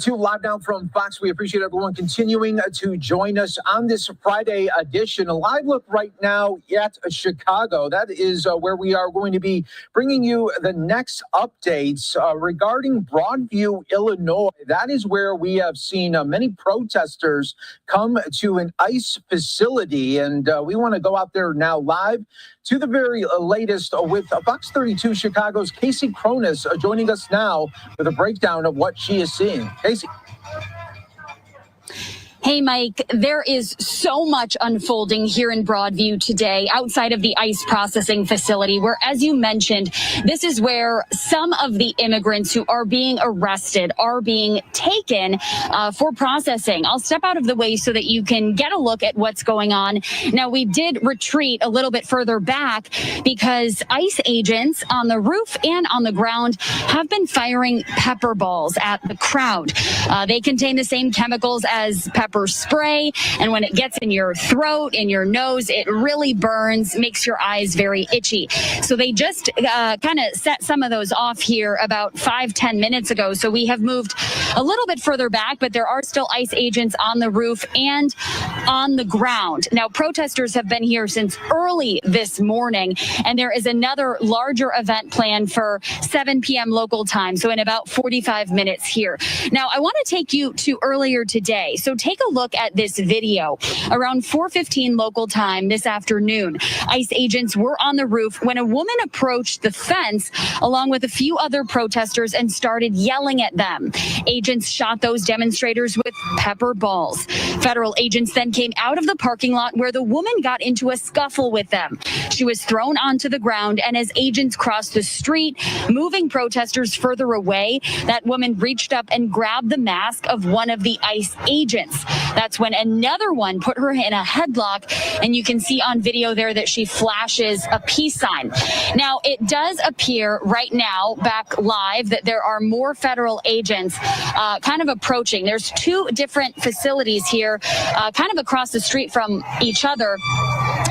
To Live Now from Fox. We appreciate everyone continuing to join us on this Friday edition. A live look right now at Chicago. That is where we are going to be bringing you the next updates regarding Broadview, Illinois. That is where we have seen many protesters come to an ICE facility. And we want to go out there now live to the very latest with Fox 32 Chicago's Casey Cronus joining us now with a breakdown of what she is seeing. Casey. Hey, Mike, there is so much unfolding here in Broadview today outside of the ICE processing facility, where, as you mentioned, this is where some of the immigrants who are being arrested are being taken for processing. I'll step out of the way so that you can get a look at what's going on. Now, we did retreat a little bit further back because ICE agents on the roof and on the ground have been firing pepper balls at the crowd. They contain the same chemicals as pepper spray, and when it gets in your throat, in your nose, it really burns, makes your eyes very itchy. So they just kind of set some of those off here about 5-10 minutes ago. So we have moved a little bit further back, but there are still ICE agents on the roof and on the ground. Now, protesters have been here since early this morning, and there is another larger event planned for 7 p.m. local time, so in about 45 minutes here. Now, I want to take you to earlier today. So take a look at this video. Around 4:15 local time this afternoon, ICE agents were on the roof when a woman approached the fence along with a few other protesters and started yelling at them. Agents shot those demonstrators with pepper balls. Federal agents then came out of the parking lot where the woman got into a scuffle with them. She was thrown onto the ground, and as agents crossed the street, moving protesters further away, that woman reached up and grabbed the mask of one of the ICE agents. That's when another one put her in a headlock, and you can see on video there that she flashes a peace sign. Now, it does appear right now, back live, that there are more federal agents kind of approaching. There's two different facilities here, kind of across the street from each other.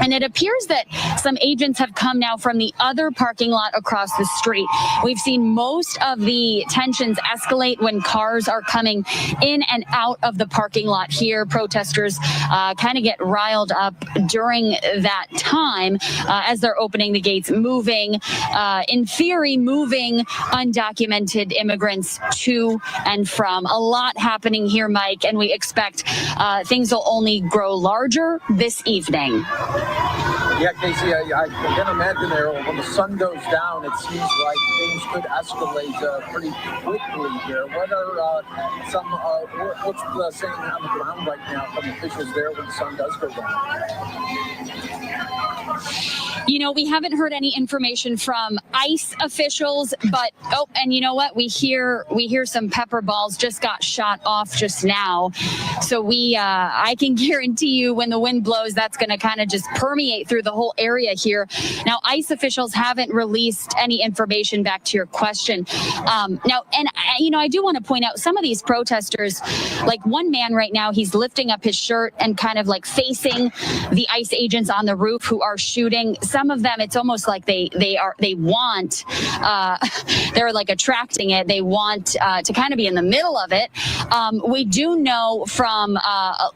And it appears that some agents have come now from the other parking lot across the street. We've seen most of the tensions escalate when cars are coming in and out of the parking lot here. Protesters kind of get riled up during that time as they're opening the gates, moving, in theory, moving undocumented immigrants to and from. A lot happening here, Mike, and we expect things will only grow larger this evening. Yeah, Casey, I can imagine there when the sun goes down, it seems like things could escalate pretty quickly here. What are what's the saying on the ground right now from officials there when the sun does go down? You know, we haven't heard any information from ICE officials, but and you know what? We hear some pepper balls just got shot off just now. So I can guarantee you when the wind blows, that's going to kind of just permeate through the whole area here. Now, ICE officials haven't released any information back to your question. I do want to point out some of these protesters, like one man right now, he's lifting up his shirt and kind of like facing the ICE agents on the roof who are shooting. Some of them, it's almost like they're like attracting it. They want to kind of be in the middle of it. We do know from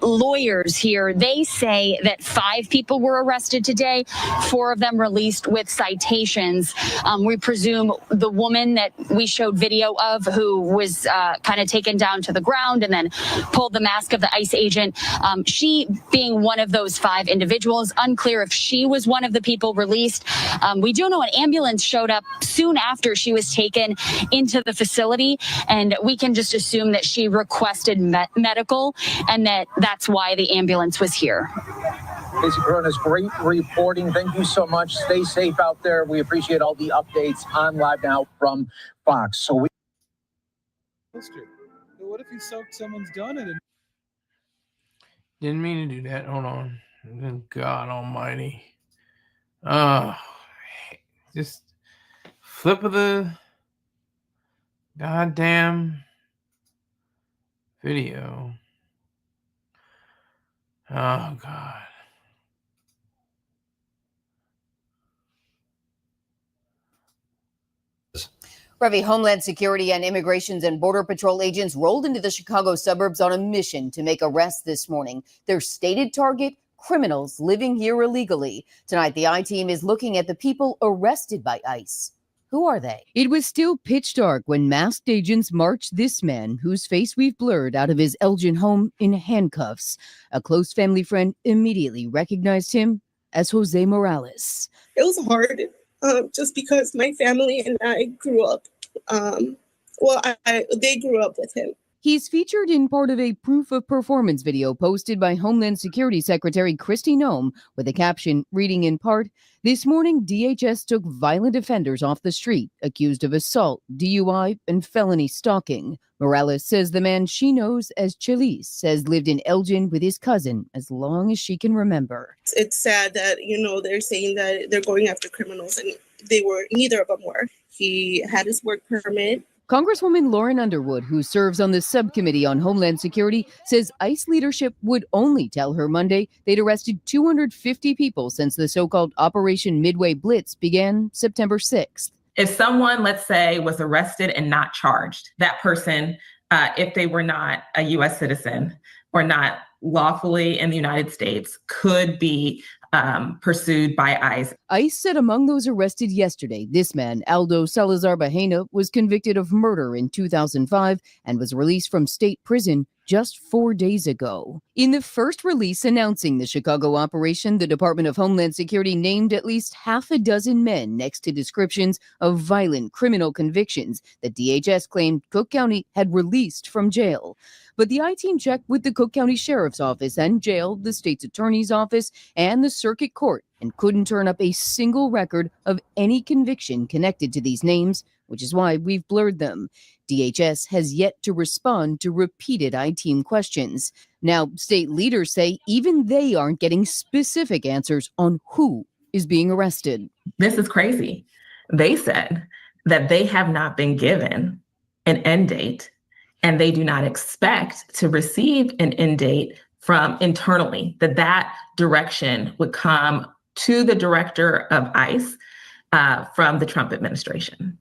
lawyers here, they say that 5 people were arrested today, 4 of them released with citations. We presume the woman that we showed video of who was kind of taken down to the ground and then pulled the mask of the ICE agent, she being one of those 5 individuals. Unclear if she was one of the people released. We do know an ambulance showed up soon after she was taken into the facility, and we can just assume that she requested medical and that's why the ambulance was here. Casey Cronus, great reporting. Thank you so much. Stay safe out there. We appreciate all the updates on Live Now from Fox. So what if you soaked someone's donut in? Didn't mean to do that. Hold on. God almighty. Just flip of the goddamn video. Oh, God. Brevi Homeland Security and Immigrations and Border Patrol agents rolled into the Chicago suburbs on a mission to make arrests this morning. Their stated target, criminals living here illegally. Tonight, the I-Team is looking at the people arrested by ICE. Who are they? It was still pitch dark when masked agents marched this man, whose face we've blurred, out of his Elgin home in handcuffs. A close family friend immediately recognized him as Jose Morales. It was hard, just because my family and I grew up. They grew up with him. He's featured in part of a proof of performance video posted by Homeland Security Secretary Kristi Noem with a caption reading in part, "This morning, DHS took violent offenders off the street accused of assault, DUI, and felony stalking." Morales says the man she knows as Chelis has lived in Elgin with his cousin as long as she can remember. It's sad that, they're saying that they're going after criminals, and neither of them were. He had his work permit. Congresswoman Lauren Underwood, who serves on the subcommittee on Homeland Security, says ICE leadership would only tell her Monday they'd arrested 250 people since the so-called Operation Midway Blitz began September 6th. If someone, let's say, was arrested and not charged, that person, if they were not a U.S. citizen or not lawfully in the United States, could be pursued by ICE. ICE said among those arrested yesterday, this man, Aldo Salazar Bahena, was convicted of murder in 2005 and was released from state prison just 4 days ago. In the first release announcing the Chicago operation, the Department of Homeland Security named at least half a dozen men next to descriptions of violent criminal convictions that DHS claimed Cook County had released from jail. But the I-Team checked with the Cook County Sheriff's Office and jail, the state's attorney's office, and the circuit court, and couldn't turn up a single record of any conviction connected to these names, which is why we've blurred them. DHS has yet to respond to repeated I-Team questions. Now, state leaders say even they aren't getting specific answers on who is being arrested. This is crazy. They said that they have not been given an end date, and they do not expect to receive an end date from internally, that direction would come to the director of ICE from the Trump administration.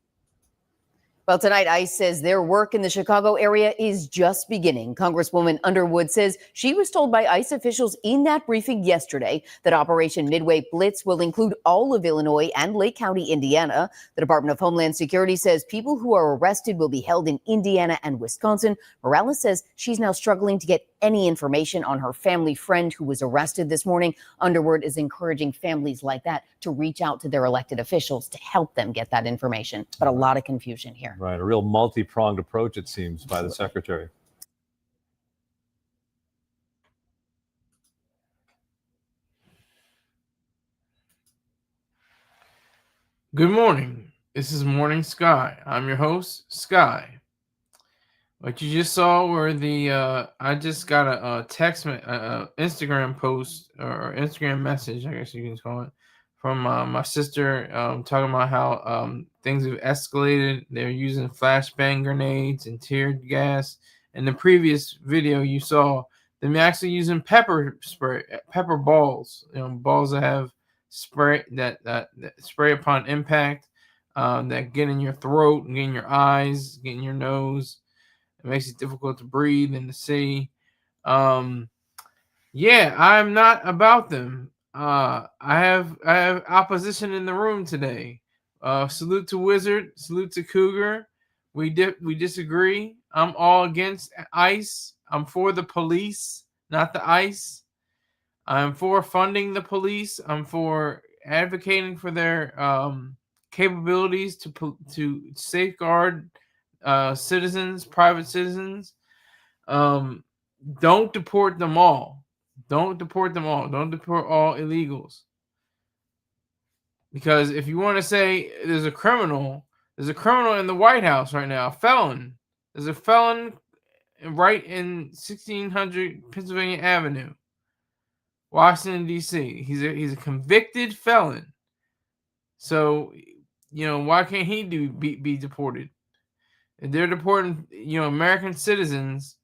Well, tonight, ICE says their work in the Chicago area is just beginning. Congresswoman Underwood says she was told by ICE officials in that briefing yesterday that Operation Midway Blitz will include all of Illinois and Lake County, Indiana. The Department of Homeland Security says people who are arrested will be held in Indiana and Wisconsin. Morales says she's now struggling to get any information on her family friend who was arrested this morning. Underwood is encouraging families like that to reach out to their elected officials to help them get that information. But a lot of confusion here. Right, a real multi-pronged approach, it seems, by the secretary. Good morning. This is Morning Sky. I'm your host, Sky. What you just saw were I just got a Instagram post or Instagram message, I guess you can call it, from my sister talking about how things have escalated. They're using flashbang grenades and tear gas. In the previous video, you saw them actually using pepper balls, balls that have spray that spray upon impact, that get in your throat and get in your eyes, get in your nose. It makes it difficult to breathe and to see. Yeah, I'm not about them. I have opposition in the room today. Salute to Wizard. Salute to Cougar. We disagree. I'm all against ICE. I'm for the police, not the ICE. I'm for funding the police. I'm for advocating for their capabilities to safeguard citizens, private citizens. Don't deport them all. Don't deport them all. Don't deport all illegals. Because if you want to say there's a criminal in the White House right now, a felon. There's a felon right in 1600 Pennsylvania Avenue, Washington, D.C. He's a convicted felon. So, why can't he be deported? If they're deporting, American citizens,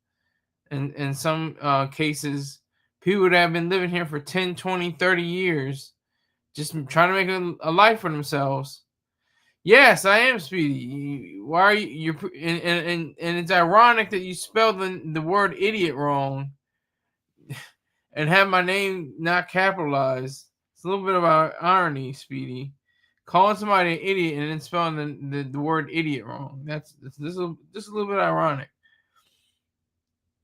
in some cases, people that have been living here for 10, 20, 30 years, just trying to make a life for themselves. Yes, I am Speedy. Why are you're and it's ironic that you spelled the word idiot wrong and have my name not capitalized. It's a little bit of irony, Speedy. Calling somebody an idiot and then spelling the word idiot wrong. That's just a little bit ironic.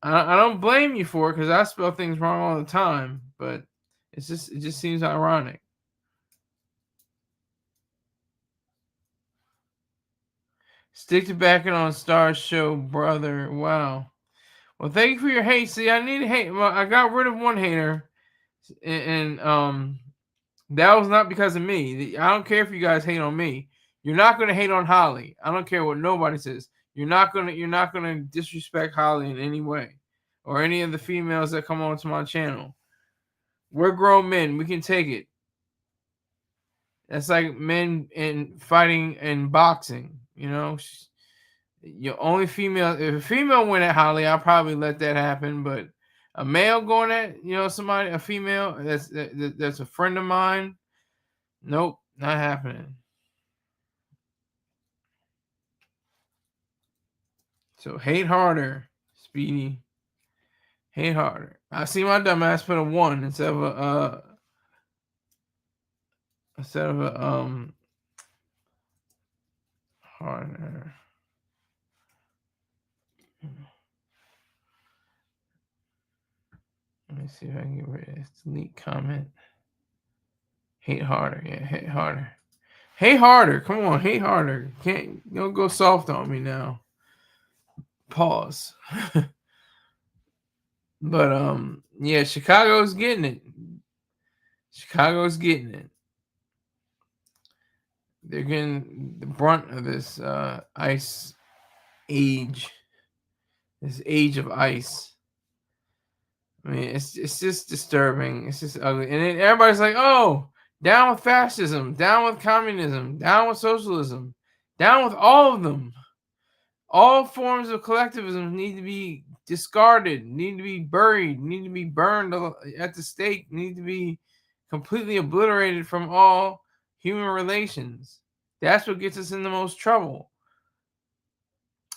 I don't blame you for it because I spell things wrong all the time, but it just seems ironic. Stick to backing on Star's show, brother. Wow. Well, thank you for your hate. See, I need hate. Well, I got rid of one hater, and that was not because of me. I don't care if you guys hate on me. You're not gonna hate on Holly. I don't care what nobody says. You're not gonna disrespect Holly in any way, or any of the females that come onto my channel. We're grown men. We can take it. That's like men in fighting and boxing. You know, your only female. If a female went at Holly, I'll probably let that happen. But a male going at somebody, a female that's a friend of mine. Nope, not happening. So hate harder, Speedy. Hate harder. I see my dumbass put a 1 instead of a harder. Let me see if I can get rid of this. Delete comment. Hate harder. Yeah, hate harder. Hate harder. Come on, hate harder. Don't go soft on me now. Pause. But yeah, Chicago's getting it. Chicago's getting it. They're getting the brunt of this ice age. This age of ice. I mean, it's just disturbing. It's just ugly. And then everybody's like, oh, down with fascism, down with communism, down with socialism, down with all of them. All forms of collectivism need to be discarded, need to be buried, need to be burned at the stake, need to be completely obliterated from all human relations. That's what gets us in the most trouble.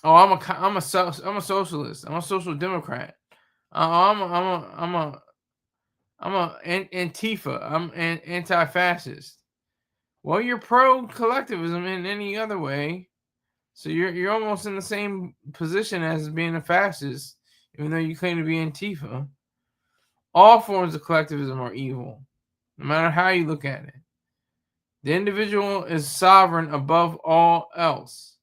Oh, I'm a socialist. I'm a social democrat. I'm a Antifa. I'm an anti-fascist. Well, you're pro collectivism in any other way, so you're almost in the same position as being a fascist, even though you claim to be Antifa. All forms of collectivism are evil, no matter how you look at it. The individual is sovereign above all else.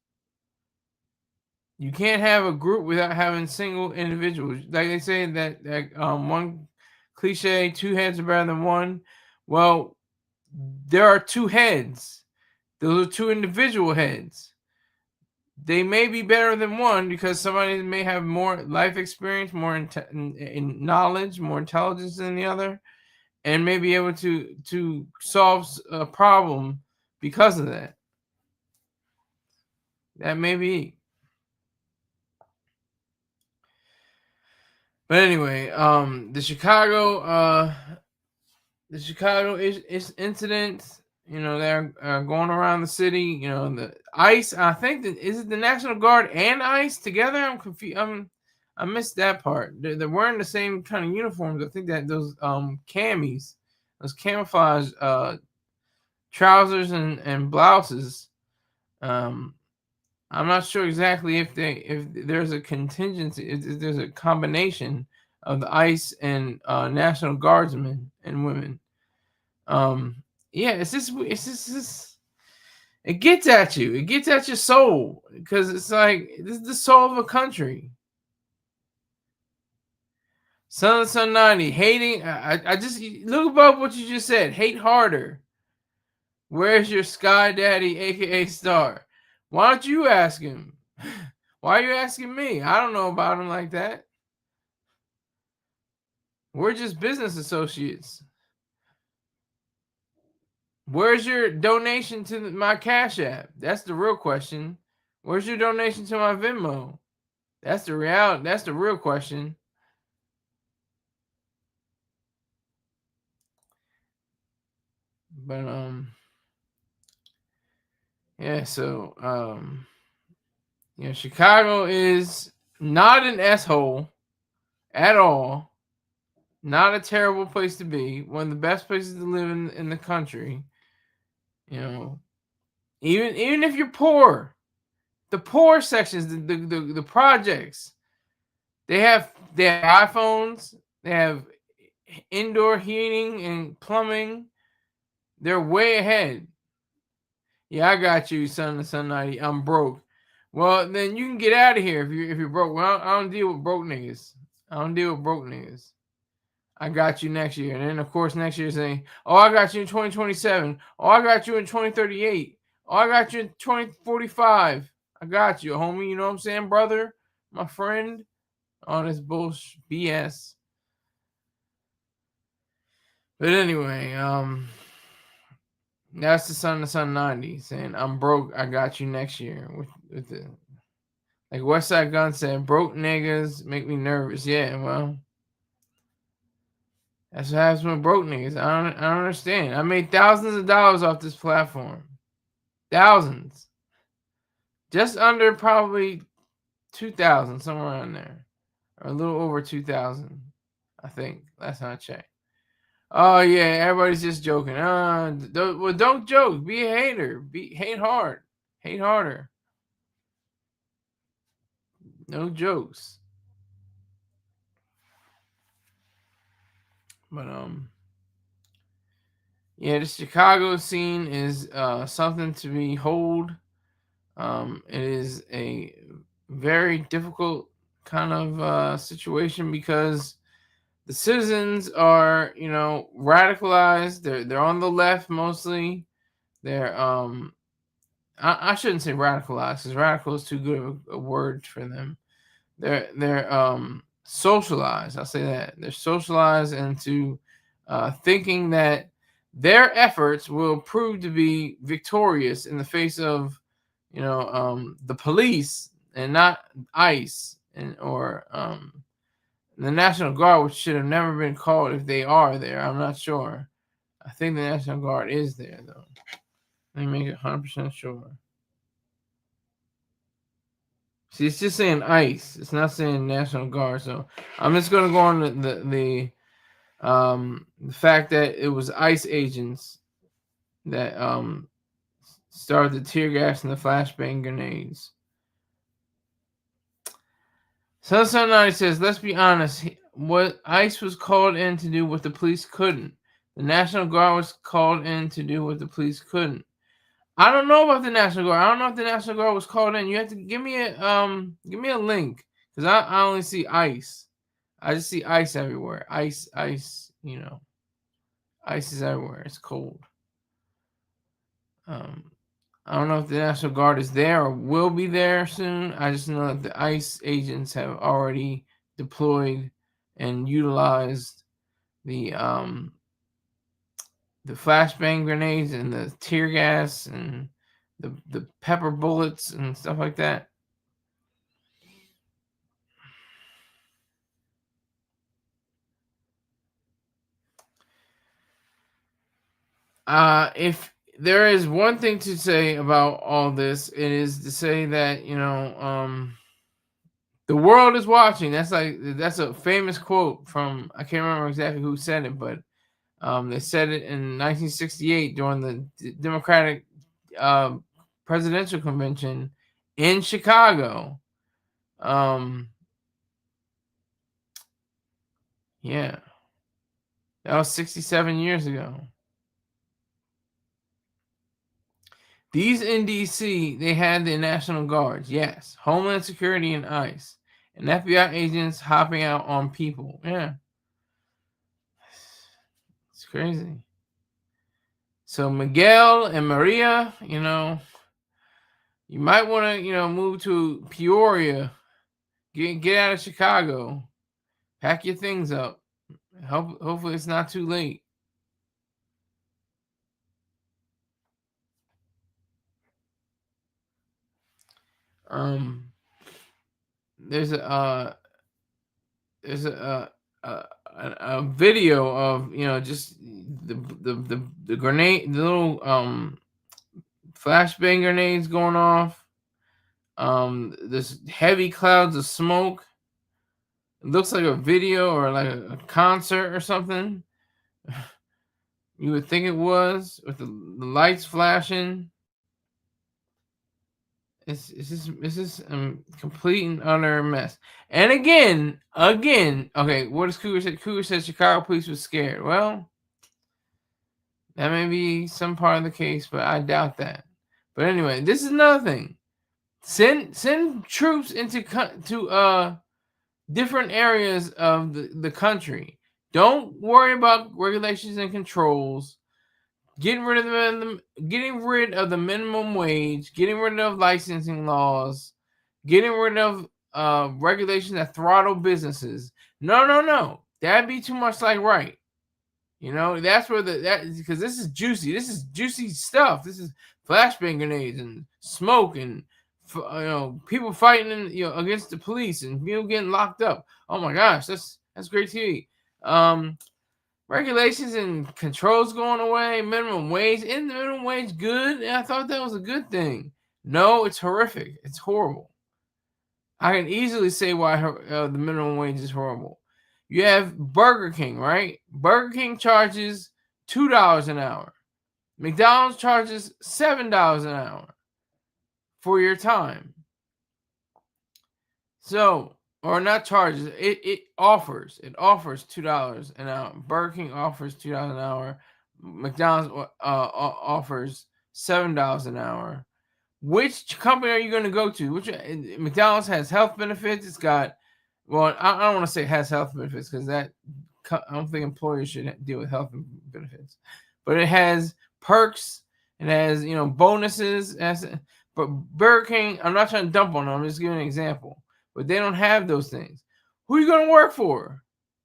You can't have a group without having single individuals. Like they say that one cliche, 2 heads are better than one. Well, there are 2 heads. Those are 2 individual heads. They may be better than one because somebody may have more life experience, more in knowledge, more intelligence than the other, and may be able to solve a problem because of that. That may be. But anyway, the Chicago incident, they're going around the city. The ICE. I think is it the National Guard and ICE together? I'm confused. I missed that part. They're wearing the same kind of uniforms. I think that those camis, those camouflage trousers and blouses. I'm not sure exactly if there's a contingency, if there's a combination of the ICE and National Guardsmen and women. Yeah, it's just it gets at you. It gets at your soul because it's like this is the soul of a country. Sun 90 hating. I just look above what you just said. Hate harder. Where's your Sky Daddy, aka Star? Why don't you ask him? Why are you asking me? I don't know about him like that. We're just business associates. Where's your donation to my Cash App? That's the real question. Where's your donation to my Venmo? That's the real question. But Yeah, so Chicago is not an S-hole at all. Not a terrible place to be. One of the best places to live in the country. Even if you're poor, the poor sections, the projects, they have iPhones, they have indoor heating and plumbing. They're way ahead. Yeah, I got you, son 90. I'm broke. Well, then you can get out of here if you're broke. Well, I don't deal with broke niggas. I got you next year. And then, of course, next year saying, oh, I got you in 2027. Oh, I got you in 2038. Oh, I got you in 2045. I got you, homie. You know what I'm saying, brother? My friend? All this bullshit BS. But anyway, that's the son 90 saying, I'm broke. I got you next year. With the, like Westside Gun said, broke niggas make me nervous. Yeah, well. That's what happens with broke niggas. I don't understand. I made thousands of dollars off this platform. Thousands. Just under probably 2,000, somewhere around there. Or a little over 2,000, I think. Last time I checked. Oh, yeah, everybody's just joking. Don't joke. Be a hater. Hate hard. Hate harder. No jokes. But, yeah, the Chicago scene is something to behold. It is a very difficult kind of situation because the citizens are, radicalized. They're on the left mostly. They're I shouldn't say radicalized because radical is too good of a word for them. They're socialized. I'll say that they're socialized into thinking that their efforts will prove to be victorious in the face of the police and not ICE or the National Guard, which should have never been called if they are there. I'm not sure. I think the National Guard is there though. Let me make it 100% sure. See, it's just saying ICE. It's not saying National Guard. So I'm just gonna go on the fact that it was ICE agents that started the tear gas and the flashbang grenades. Sunshine says, let's be honest. What ICE was called in to do what the police couldn't. The National Guard was called in to do what the police couldn't. I don't know about the National Guard. I don't know if the National Guard was called in. You have to give me a link because I only see ICE. I just see ICE everywhere. ICE. ICE is everywhere. It's cold. I don't know if the National Guard is there or will be there soon. I just know that the ICE agents have already deployed and utilized the flashbang grenades and the tear gas and the pepper bullets and stuff like that. If there is one thing to say about all this, it is to say that the world is watching. That's a famous quote from, I can't remember exactly who said it, but they said it in 1968 during the Democratic presidential convention in Chicago. Yeah, that was 67 years ago. These in D.C., they had the National Guards, yes, Homeland Security and ICE, and FBI agents hopping out on people. Yeah, it's crazy. So Miguel and Maria, you might want to, move to Peoria, get out of Chicago, pack your things up. Hopefully it's not too late. There's a video of just the grenade, the little flashbang grenades going off. There's heavy clouds of smoke. It looks like a video or like a concert or something. You would think it was, with the lights flashing. It's just complete and utter mess. And again, okay, what does Cougar say? Cougar said Chicago police was scared. Well, that may be some part of the case, but I doubt that. But anyway, this is another thing. Send troops into different areas of the country. Don't worry about regulations and controls. Getting rid of the minimum wage, getting rid of licensing laws, getting rid of regulations that throttle businesses. No. That'd be too much like right. That's where because this is juicy. This is juicy stuff. This is flashbang grenades and smoke and people fighting against the police and people getting locked up. Oh my gosh, that's great TV. Regulations and controls going away, minimum wage. Isn't the minimum wage good? I thought that was a good thing. No, it's horrific. It's horrible. I can easily say why the minimum wage is horrible. You have Burger King, right? Burger King charges $2 an hour. McDonald's charges $7 an hour for your time. So, or not charges, it offers $2 an hour. Burger King offers $2 an hour. McDonald's offers $7 an hour. Which company are you going to go to? McDonald's has health benefits. It's got, well, I don't want to say it has health benefits because I don't think employers should deal with health benefits. But it has perks. It has bonuses. But Burger King, I'm not trying to dump on them. I'm just giving an example. But they don't have those things. Who are you going to work for?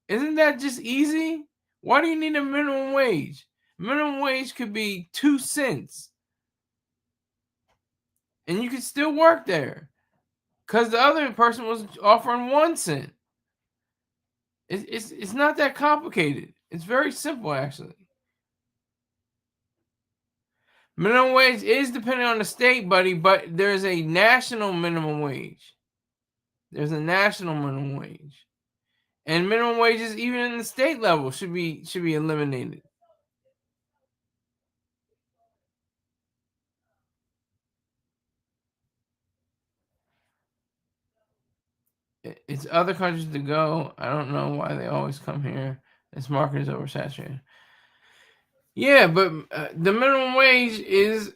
Isn't that just easy? Why do you need a minimum wage? Minimum wage could be 2 cents. And you could still work there. Because the other person was offering 1 cent. It's not that complicated. It's very simple, actually. Minimum wage is dependent on the state, buddy, but there's a national minimum wage. There's a national minimum wage. And minimum wages, even in the state level, should be eliminated. It's other countries to go. I don't know why they always come here. This market is oversaturated. Yeah, but the minimum wage is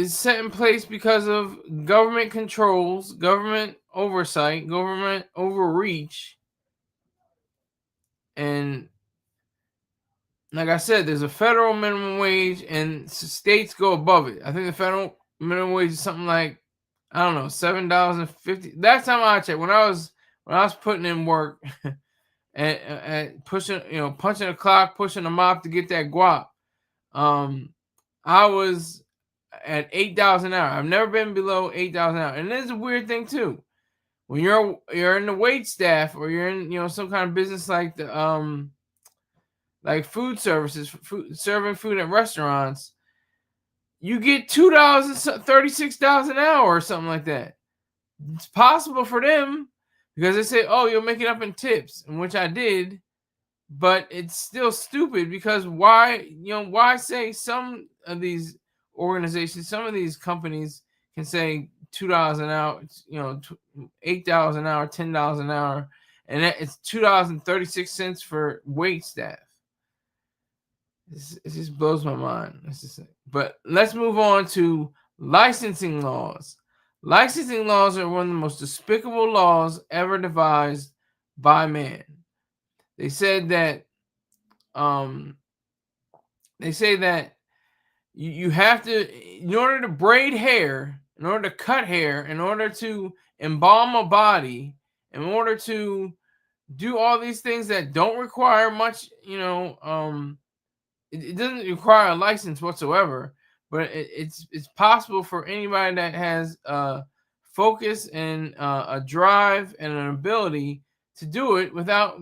set in place because of government controls, government oversight, government overreach. And like I said, there's a federal minimum wage and states go above it. I think the federal minimum wage is something like, I don't know, $7.50. Last time I checked, when I was putting in work and pushing, punching a clock, pushing a mop to get that guap, I was at $8 an hour. I've never been below $8 an hour. And there's a weird thing too. When you're in the wait staff or you're in some kind of business like the like food services, serving food at restaurants, you get $2.36 an hour or something like that. It's possible for them because they say, "Oh, you'll make it up in tips," and which I did. But it's still stupid because why say some of these organizations, some of these companies can say $2 an hour, $8 an hour, $10 an hour, and it's $2.36 for wait staff. It just blows my mind. But let's move on to licensing laws. Licensing laws are one of the most despicable laws ever devised by man. They said that you have to, in order to braid hair, in order to cut hair, in order to embalm a body, in order to do all these things that don't require much, it doesn't require a license whatsoever, but it's possible for anybody that has focus and a drive and an ability to do it without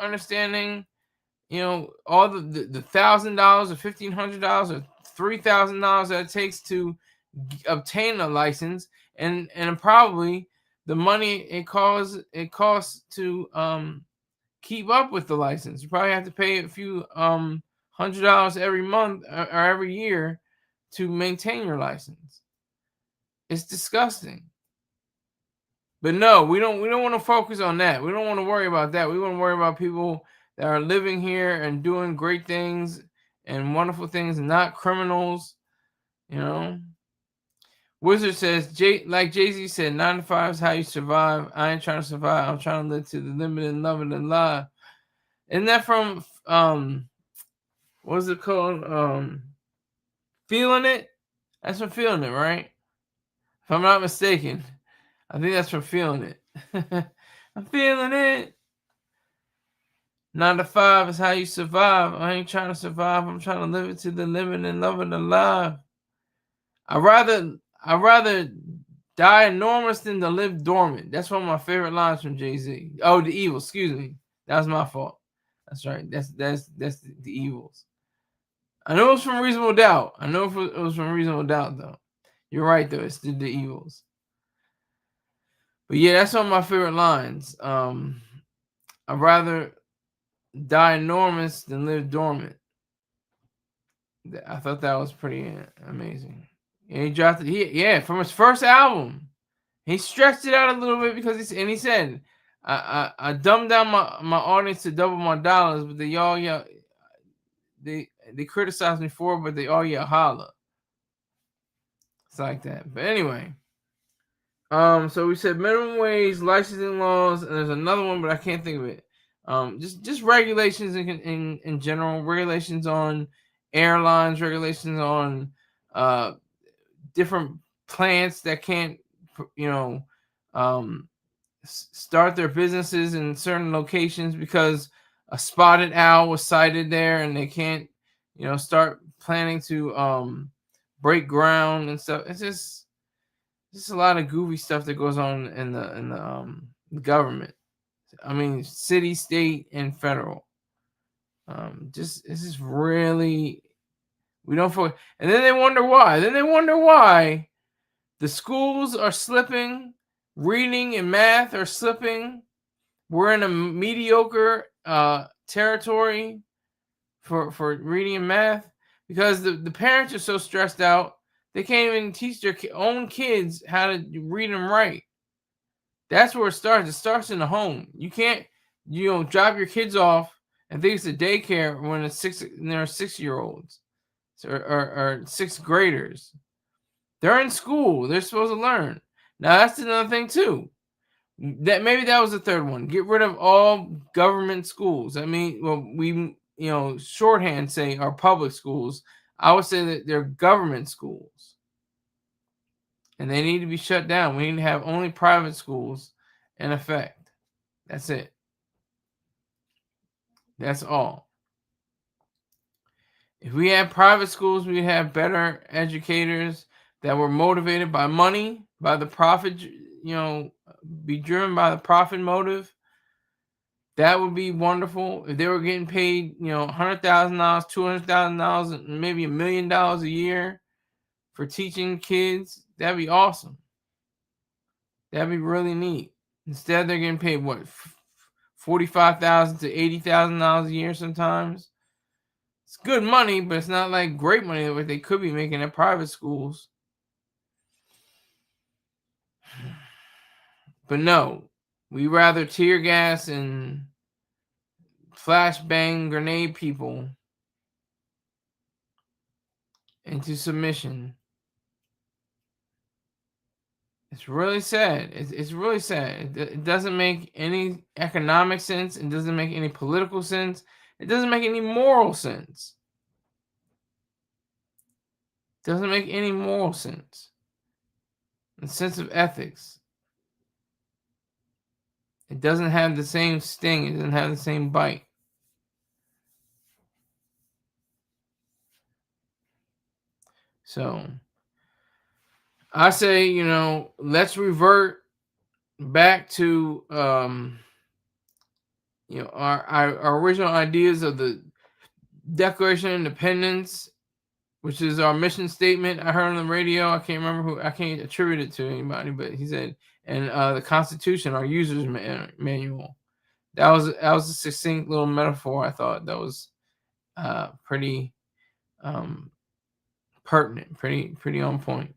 understanding all the $1,000 or $1,500 or $3,000 that it takes to obtain a license, and probably the money it costs to keep up with the license. You probably have to pay a few $100 every month or every year to maintain your license. It's disgusting. But no, we don't want to focus on that. We don't want to worry about that. We want to worry about people that are living here and doing great things and wonderful things, and not criminals. You know. Wizard says, like Jay-Z said, 9 to 5 is how you survive. I ain't trying to survive. I'm trying to live to the limit and love it and live. Isn't that from what's it called? Feeling It? That's from Feeling It, right? If I'm not mistaken. I think that's from Feeling It. I'm feeling it. 9 to 5 is how you survive. I ain't trying to survive. I'm trying to live it to the limit and love it alive. I'd rather die enormous than to live dormant. That's one of my favorite lines from Jay-Z. Oh, the Evils. Excuse me. That was my fault. That's right. That's the Evils. I know it was from Reasonable Doubt. I know it was from Reasonable Doubt, though. You're right, though. It's the Evils. But yeah, that's one of my favorite lines. I'd rather die enormous than live dormant. I thought that was pretty amazing. And he dropped it. From his first album. He stretched it out a little bit because he said, I dumbed down my audience to double my dollars, but they all they criticize me for it, but they all holla. It's like that. But anyway. So we said minimum wage, licensing laws, and there's another one, but I can't think of it. Just regulations in general, regulations on airlines, regulations on different plants that can't, start their businesses in certain locations because a spotted owl was sighted there, and they can't, start planning to break ground and stuff. It's just a lot of goofy stuff that goes on in the government. I mean, city, state, and federal. It's just really, we don't focus. And then they wonder why. The schools are slipping. Reading and math are slipping. We're in a mediocre territory for reading and math because the parents are so stressed out. They can't even teach their own kids how to read and write. That's where it starts. It starts in the home. You can't, drop your kids off and think it's a daycare when they're 6-year-olds or 6th graders. They're in school. They're supposed to learn. Now that's another thing too. Maybe that was the third one. Get rid of all government schools. I mean, we shorthand say our public schools. I would say that they're government schools. And they need to be shut down. We need to have only private schools in effect. That's it. That's all. If we had private schools, we'd have better educators that were motivated by money, by the profit, be driven by the profit motive. That would be wonderful. If they were getting paid, $100,000, $200,000, maybe $1 million a year for teaching kids, that'd be awesome. That'd be really neat. Instead, they're getting paid what, $45,000 to $80,000 a year sometimes. It's good money, but it's not like great money that they could be making at private schools. But no, we rather tear gas and flashbang grenade people into submission. It's really sad. It's really sad. It doesn't make any economic sense. It doesn't make any political sense. It doesn't make any moral sense. It doesn't make any moral sense. The sense of ethics. It doesn't have the same sting. It doesn't have the same bite. So I say, let's revert back to our original ideas of the Declaration of Independence which is our mission statement. I heard on the radio. I can't remember who. I can't attribute it to anybody, but he said, and the Constitution, our users manual. That was a succinct little metaphor. I thought that was pretty pertinent, pretty on point.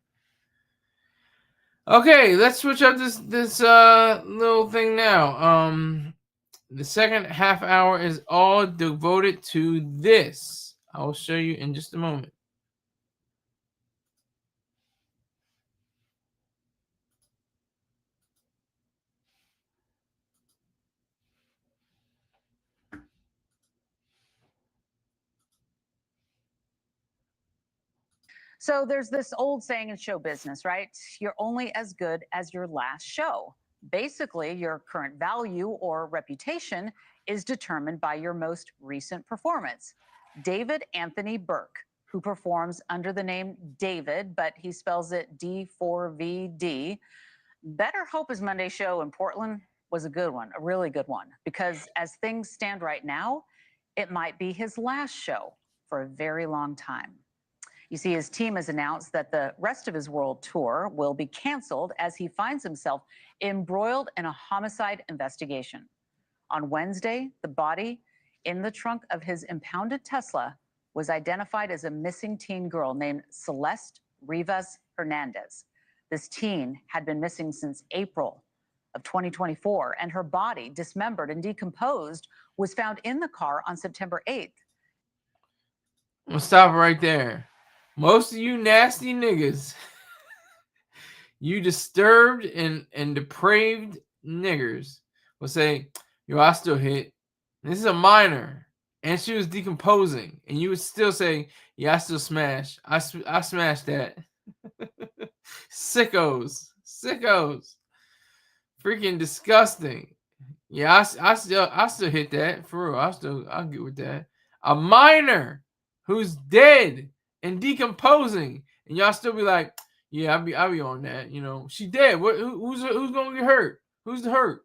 Okay, let's switch up this little thing now. The second half hour is all devoted to this. I will show you in just a moment. So there's this old saying in show business, right? You're only as good as your last show. Basically, your current value or reputation is determined by your most recent performance. David Anthony Burke, who performs under the name David, but he spells it D4vd, better hope his Monday show in Portland was a good one, a really good one, because as things stand right now, it might be his last show for a very long time. You see, his team has announced that the rest of his world tour will be canceled as he finds himself embroiled in a homicide investigation. On Wednesday, the body in the trunk of his impounded Tesla was identified as a missing teen girl named Celeste Rivas Hernandez. This teen had been missing since April of 2024, and her body, dismembered and decomposed, was found in the car on September 8th. I'm gonna stop right there. Most of you nasty niggas, you disturbed and depraved niggers will say, yo, I still hit. This is a minor. And she was decomposing. And you would still say, yeah, I still smash. I smashed that. Sickos. Freaking disgusting. Yeah, I still hit that. For real. I'll get with that. A minor who's dead and decomposing, and y'all still be like, yeah, I'll be on that. You know, she dead. Who's gonna get hurt? Who's hurt?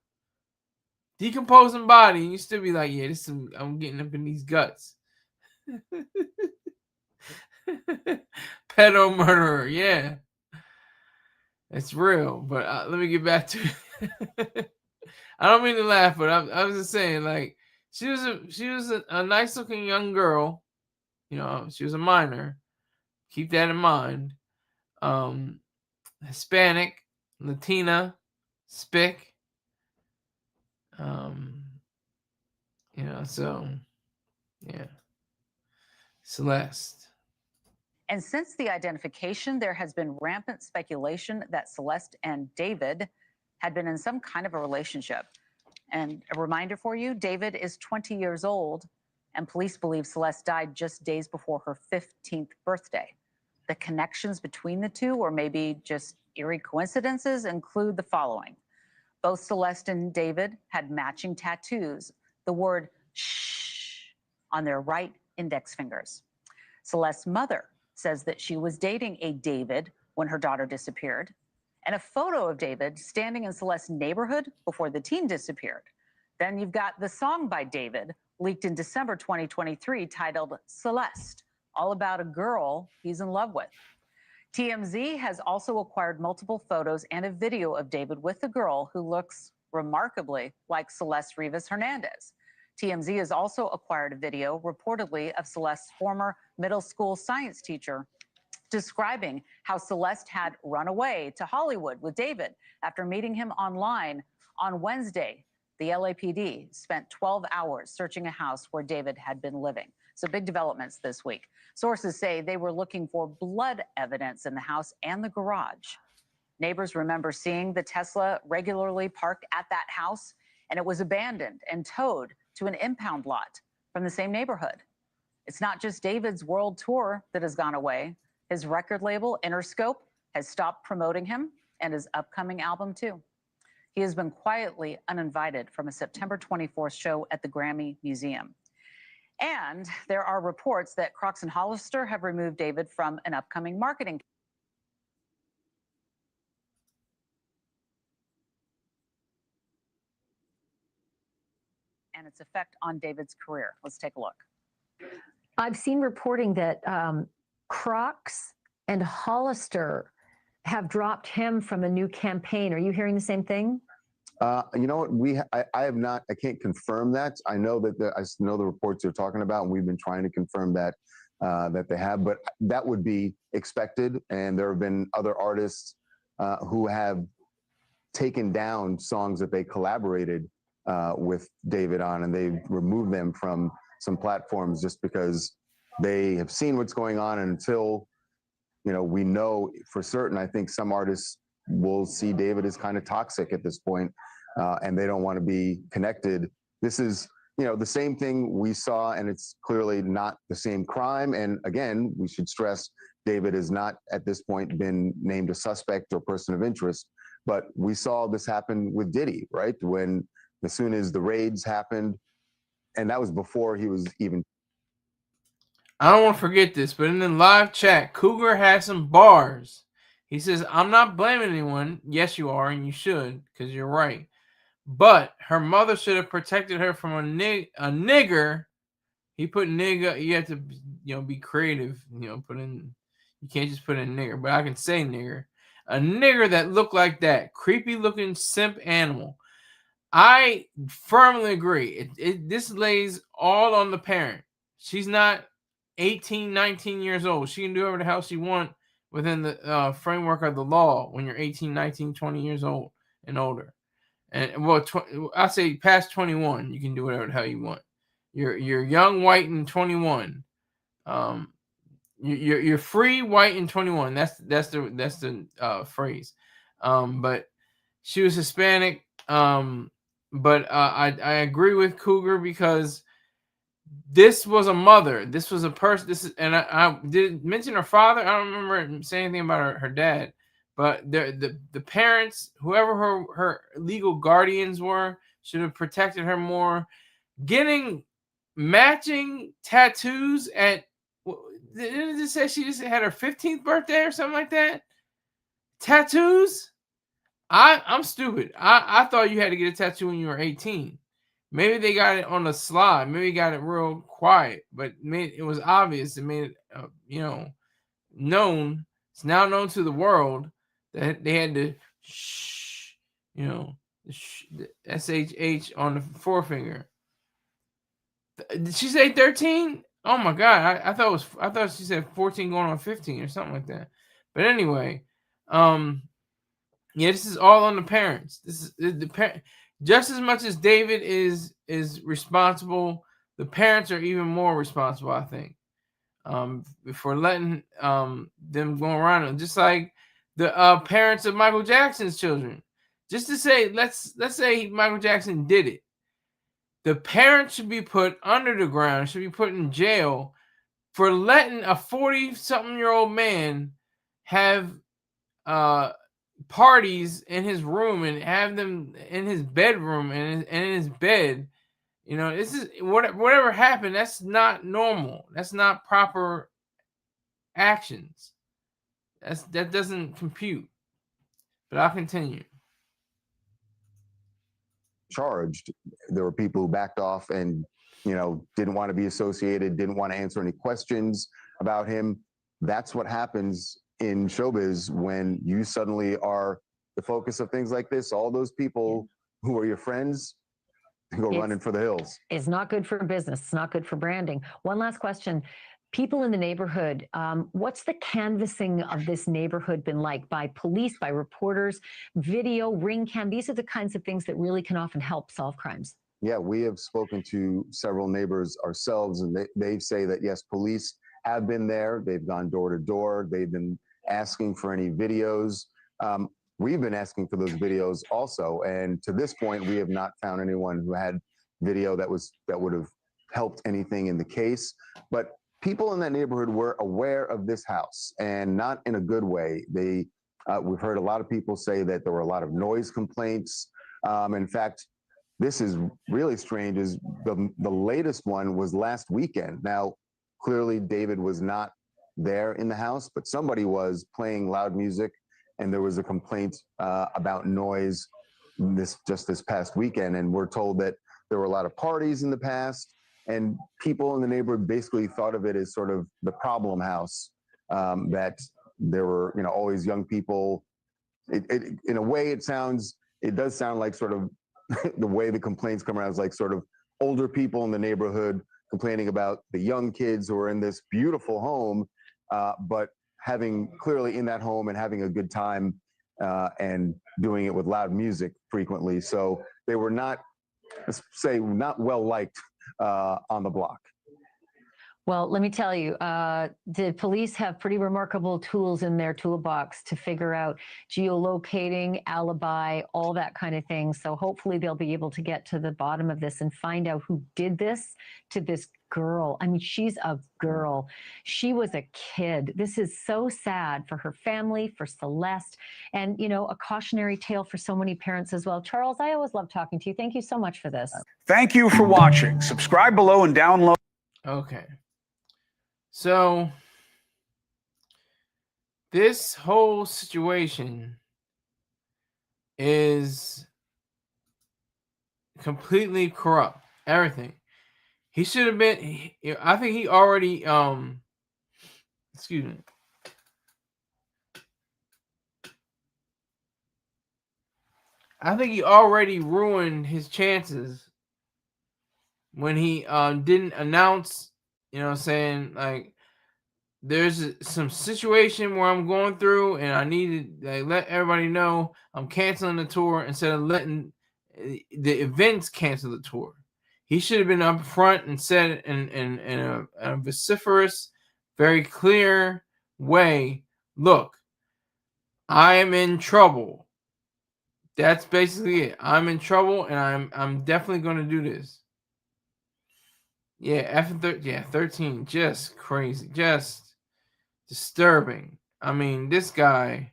Decomposing body, and you still be like, yeah, I'm getting up in these guts. Pedo murderer, yeah, it's real. But let me get back to it. I don't mean to laugh, but I was just saying, like, she was a nice looking young girl. You know, she was a minor. Keep that in mind. Hispanic, Latina, Spic. You know, so yeah. Celeste. And since the identification, there has been rampant speculation that Celeste and David had been in some kind of a relationship. And a reminder for you, David is 20 years old, and police believe Celeste died just days before her 15th birthday. The connections between the two, or maybe just eerie coincidences, include the following. Both Celeste and David had matching tattoos, the word shh on their right index fingers. Celeste's mother says that she was dating a David when her daughter disappeared, and a photo of David standing in Celeste's neighborhood before the teen disappeared. Then you've got the song by David, leaked in December 2023, titled Celeste, all about a girl he's in love with. TMZ has also acquired multiple photos and a video of David with a girl who looks remarkably like Celeste Rivas Hernandez. TMZ has also acquired a video reportedly of Celeste's former middle school science teacher describing how Celeste had run away to Hollywood with David after meeting him online on Wednesday. The LAPD spent 12 hours searching a house where David had been living. So big developments this week. Sources say they were looking for blood evidence in the house and the garage. Neighbors remember seeing the Tesla regularly parked at that house, and it was abandoned and towed to an impound lot from the same neighborhood. It's not just David's world tour that has gone away. His record label, Interscope, has stopped promoting him and his upcoming album, too. He has been quietly uninvited from a September 24th show at the Grammy Museum. And there are reports that Crocs and Hollister have removed David from an upcoming marketing and its effect on David's career. Let's take a look. I've seen reporting that Crocs and Hollister have dropped him from a new campaign. Are you hearing the same thing? You know what? I have not. I can't confirm that. I know that I know the reports you're talking about, and we've been trying to confirm that that they have. But that would be expected. And there have been other artists who have taken down songs that they collaborated with David on, and they've removed them from some platforms just because they have seen what's going on. And until we know for certain, I think some artists will see David as kind of toxic at this point, and they don't want to be connected. This is, the same thing we saw, and it's clearly not the same crime. And again, we should stress David has not at this point been named a suspect or person of interest, but we saw this happen with Diddy, right? As soon as the raids happened, and that was before he was even. I don't want to forget this, but in the live chat, Cougar has some bars. He says, I'm not blaming anyone. Yes, you are, and you should, because you're right. But her mother should have protected her from a nigger. He put nigger. You have to, be creative. Put in. You can't just put in nigger, but I can say nigger. A nigger that looked like that. Creepy looking simp animal. I firmly agree. This lays all on the parent. She's not 18, 19 years old. She can do whatever the hell she wants within the framework of the law when you're 18, 19, 20 years old and older. And well, I say past 21, you can do whatever the hell you want. You're young, white, and 21. You're free, white, and 21. That's the phrase. But she was Hispanic. But I agree with Cougar because this was a mother. This was a person. And I did mention her father. I don't remember saying anything about her dad. But the parents, whoever her legal guardians were, should have protected her more. Getting matching tattoos at, didn't it just say she just had her 15th birthday or something like that? Tattoos? I'm stupid. I thought you had to get a tattoo when you were 18. Maybe they got it on the slide. Maybe got it real quiet, but it was obvious. It made it, known. It's now known to the world that they had to the SHH on the forefinger. Did she say 13? Oh my God. I thought she said 14 going on 15 or something like that. But anyway, this is all on the parents. This is the parent. Just as much as David is responsible, the parents are even more responsible, I think, for letting them go around. Just like the parents of Michael Jackson's children. Just to say, let's say Michael Jackson did it. The parents should be put under the ground, should be put in jail for letting a 40-something-year-old man have parties in his room and have them in his bedroom and in his bed. This is whatever happened. That's not normal. That's not proper actions. That doesn't compute. But I'll continue. Charged. There were people who backed off and didn't want to be associated, didn't want to answer any questions about him. That's what happens in showbiz when you suddenly are the focus of things like this. All those people who are your friends go running for the hills. It's not good for business. It's not good for branding. One last question. People in the neighborhood, what's the canvassing of this neighborhood been like by police, by reporters, video, ring cam? These are the kinds of things that really can often help solve crimes. Yeah, we have spoken to several neighbors ourselves, and they say that, yes, police have been there. They've gone door to door. They've been asking for any videos. We've been asking for those videos also. And to this point, we have not found anyone who had video that would have helped anything in the case. But people in that neighborhood were aware of this house, and not in a good way. We've heard a lot of people say that there were a lot of noise complaints. In fact, this is really strange. Is the latest one was last weekend. Now, clearly David was not there in the house, but somebody was playing loud music, and there was a complaint about noise this past weekend. And we're told that there were a lot of parties in the past, and people in the neighborhood basically thought of it as sort of the problem house. that there were, always young people. In a way, it does sound like sort of the way the complaints come around is like sort of older people in the neighborhood complaining about the young kids who are in this beautiful home, but having clearly in that home and having a good time and doing it with loud music frequently. So they were not, let's say, not well liked on the block. Well, let me tell you, the police have pretty remarkable tools in their toolbox to figure out geolocating, alibi, all that kind of thing. So hopefully they'll be able to get to the bottom of this and find out who did this to this girl. I mean, she's a girl. She was a kid. This is so sad for her family, for Celeste, and, a cautionary tale for so many parents as well. Charles, I always love talking to you. Thank you so much for this. Thank you for watching. Subscribe below and download. Okay. So this whole situation is completely corrupt. Everything. He should have been, I think he already, excuse me. I think he already ruined his chances when he didn't announce, saying like, there's some situation where I'm going through and I need to let everybody know I'm canceling the tour instead of letting the events cancel the tour. He should have been up front and said it in a vociferous, very clear way. Look, I am in trouble. That's basically it. I'm in trouble and I'm definitely going to do this. Yeah, 13, just crazy, just disturbing. I mean, this guy,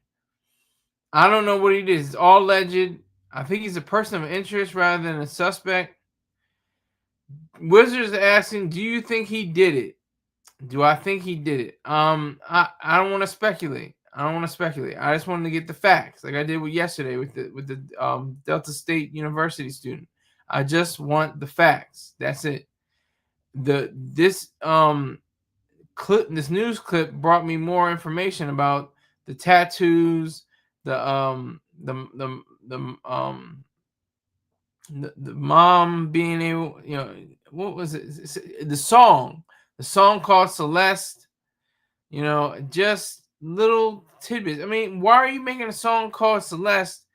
I don't know what he did. It's all alleged. I think he's a person of interest rather than a suspect. Wizards asking, do you think he did it? Do I think he did it? I don't want to speculate. I just wanted to get the facts, like I did yesterday with the Delta State University student. I just want the facts. That's it. This news clip brought me more information about the tattoos, the mom being able, what was it? The song called Celeste, just little tidbits. I mean, why are you making a song called Celeste?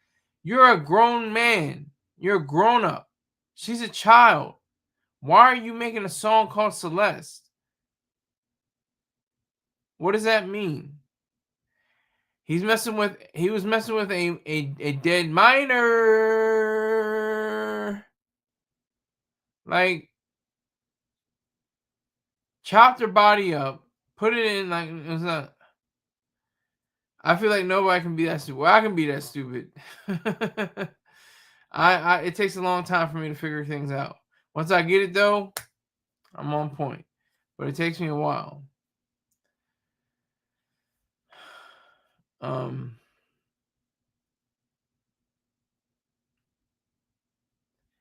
You're a grown man. You're a grown up. She's a child. Why are you making a song called Celeste? What does that mean? He was messing with a dead minor. Like, chopped her body up, put it in like it was not. I feel like nobody can be that stupid. Well, I can be that stupid. It takes a long time for me to figure things out. Once I get it though, I'm on point. But it takes me a while.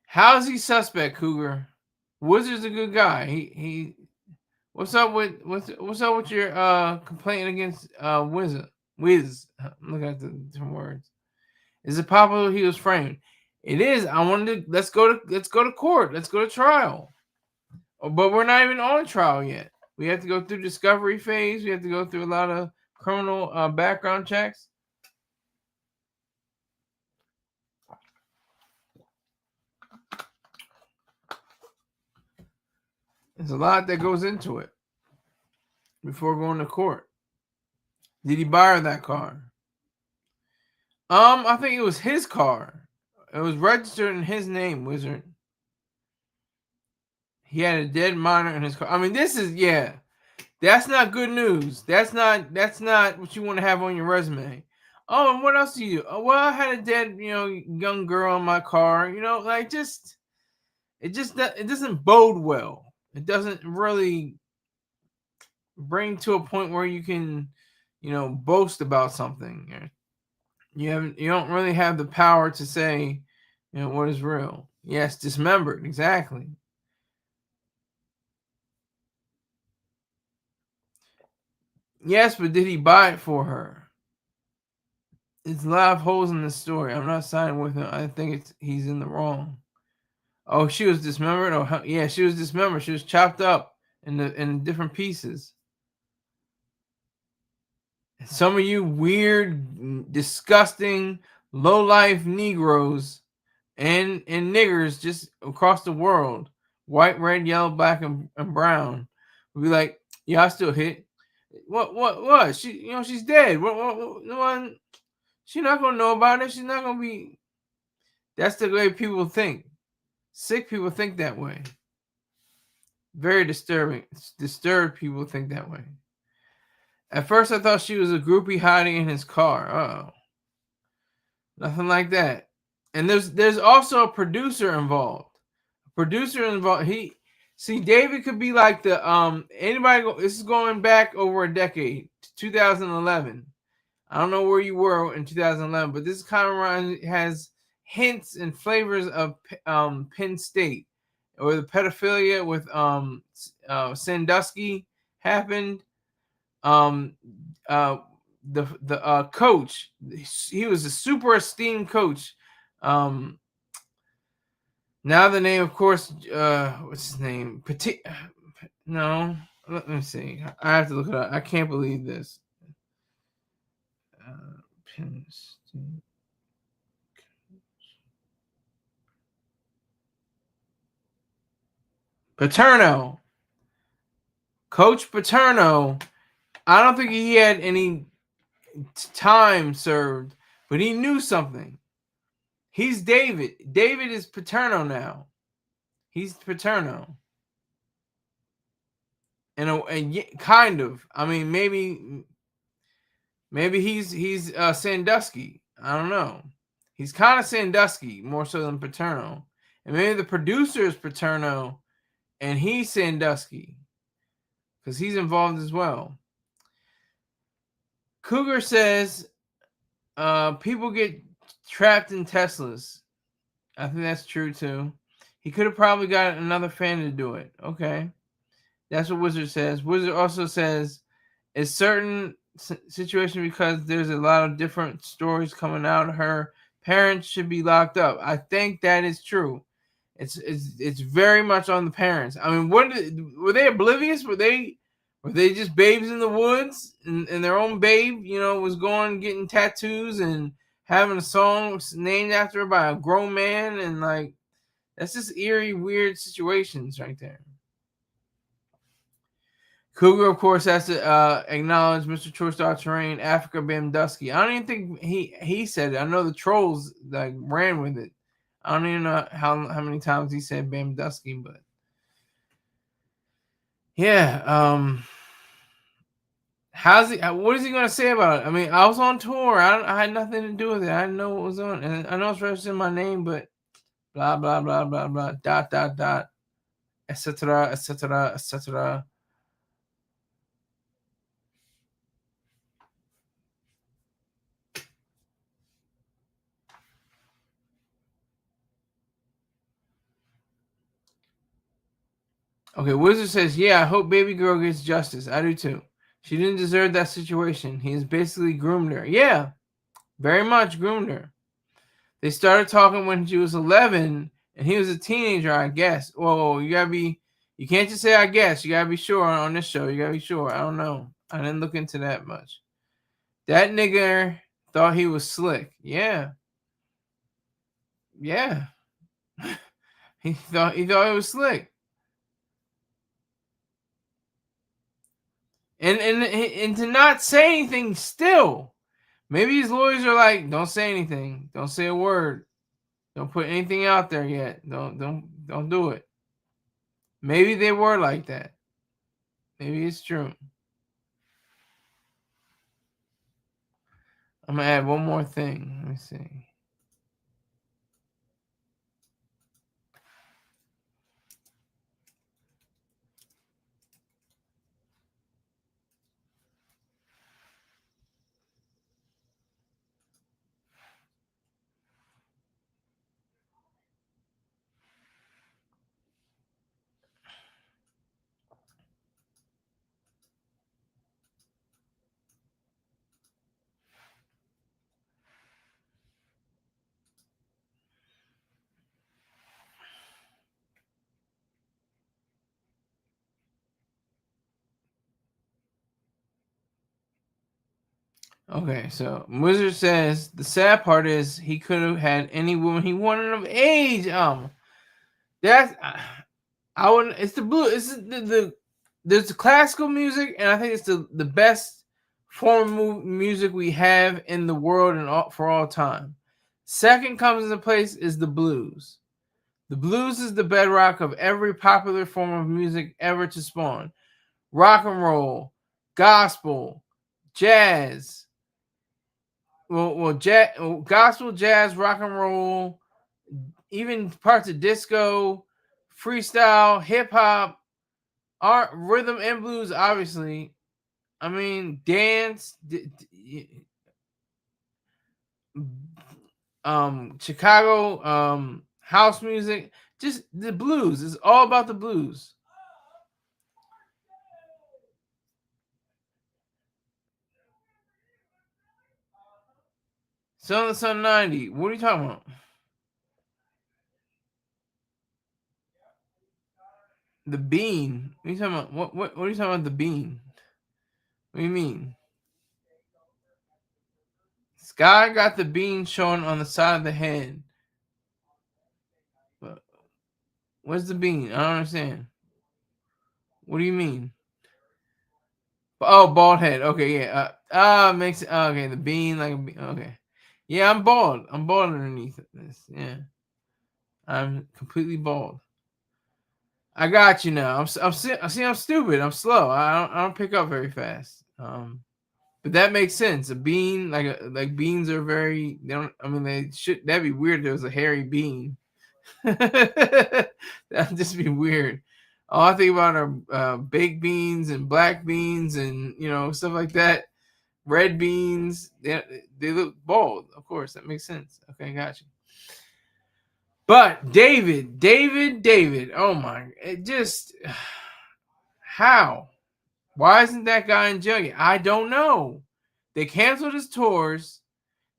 How is he suspect, Cougar? Wizard's a good guy. He what's up with your complaint against Wizard? Wiz. I'm looking at the different words. Is it possible he was framed? It is. I wanted to let's go to court. Let's go to trial. But we're not even on trial yet. We have to go through discovery phase. We have to go through a lot of criminal background checks. There's a lot that goes into it before going to court. Did he buy that car? I think it was his car. It was registered in his name, Wizard. He had a dead minor in his car. I mean, this is that's not good news. That's not what you want to have on your resume. Oh, and what else do you do? Oh, well, I had a dead, young girl in my car. It doesn't bode well. It doesn't really bring to a point where you can, boast about something. You don't really have the power to say, what is real. Yes, dismembered, exactly. Yes, but did he buy it for her? There's a lot of holes in this story. I'm not siding with him. I think he's in the wrong. Oh, she was dismembered? Oh, yeah, she was dismembered. She was chopped up in different pieces. Some of you weird, disgusting, low-life Negroes and niggers just across the world, white, red, yellow, black, and brown, will be like, yeah, I still hit. What? She's dead. What? She's not gonna know about it. She's not gonna be. That's the way people think. Sick people think that way. Very disturbing. Disturbed people think that way. At first, I thought she was a groupie hiding in his car. Oh, nothing like that. And there's also a producer involved. David could be like the this is going back over a decade, 2011. I don't know where you were in 2011, but this kind of has hints and flavors of Penn State, or the pedophilia with Sandusky happened. The coach, he was a super esteemed coach. Now the name, of course, what's his name? No, let me see. I have to look it up. I can't believe this. Penn State. Paterno. Coach Paterno. I don't think he had any time served, but he knew something. He's David. David is Paterno now. He's Paterno. And kind of. I mean, maybe he's Sandusky. I don't know. He's kind of Sandusky more so than Paterno. And maybe the producer is Paterno and he's Sandusky because he's involved as well. Cougar says people get trapped in Teslas. I think that's true too. He could have probably got another fan to do it. Okay. That's what Wizard says. Wizard also says it's certain situation because there's a lot of different stories coming out. Her parents should be locked up. I think that is true. It's very much on the parents. I mean, were they oblivious? Were they just babes in the woods and their own babe, was going getting tattoos and having a song named after her by a grown man, and like that's just eerie, weird situations right there. Cougar, of course, has to acknowledge Mr. Choice Terrain, Africa Bamdusky. I don't even think he said it. I know the trolls like ran with it. I don't even know how many times he said Bamdusky, but yeah. What is he gonna say about it? I mean, I was on tour. I had nothing to do with it. I didn't know what was on, and I know it's registered in my name, but blah blah blah blah blah dot etc etc etc. Okay, Wizard says, yeah, I hope baby girl gets justice. I do too. She didn't deserve that situation. He has basically groomed her. Yeah, very much groomed her. They started talking when she was 11 and he was a teenager, I guess. Whoa, you can't just say I guess. You gotta be sure on this show. You gotta be sure. I don't know. I didn't look into that much. That nigga thought he was slick. Yeah. Yeah. he thought he was slick. And to not say anything still. Maybe his lawyers are like, don't say anything. Don't say a word. Don't put anything out there yet. Don't do it. Maybe they were like that. Maybe it's true. I'm gonna add one more thing. Let me see. Okay, so Wizard says the sad part is he could have had any woman he wanted of age. That's I wouldn't. It's the blue. It's the there's the classical music, and I think it's the best form of music we have in the world and for all time. Second comes into place is the blues. The blues is the bedrock of every popular form of music ever to spawn. Rock and roll, gospel, jazz. Gospel, jazz, rock and roll, even parts of disco, freestyle, hip hop, art, rhythm and blues. Obviously, I mean dance, Chicago, house music, just the blues. It's all about the blues. Son of the Sun 90. What are you talking about? The bean. What are you talking about? What are you talking about? The bean. What do you mean? Sky got the bean showing on the side of the head. Where's the bean? I don't understand. What do you mean? Oh, bald head. Okay, yeah. Makes it okay. The bean, like a bean. Okay, yeah. I'm bald. I'm bald underneath this. Yeah, I'm completely bald. I got you now. I'm stupid. I'm slow. I don't pick up very fast. But that makes sense. A bean, like beans are very. They don't. I mean, they should. That'd be weird. If there was a hairy bean. That'd just be weird. All I think about are baked beans and black beans and stuff like that. Red beans. They look bald. Of course, that makes sense. Okay, gotcha. But David. Oh my! It just how? Why isn't that guy in jail yet? I don't know. They canceled his tours.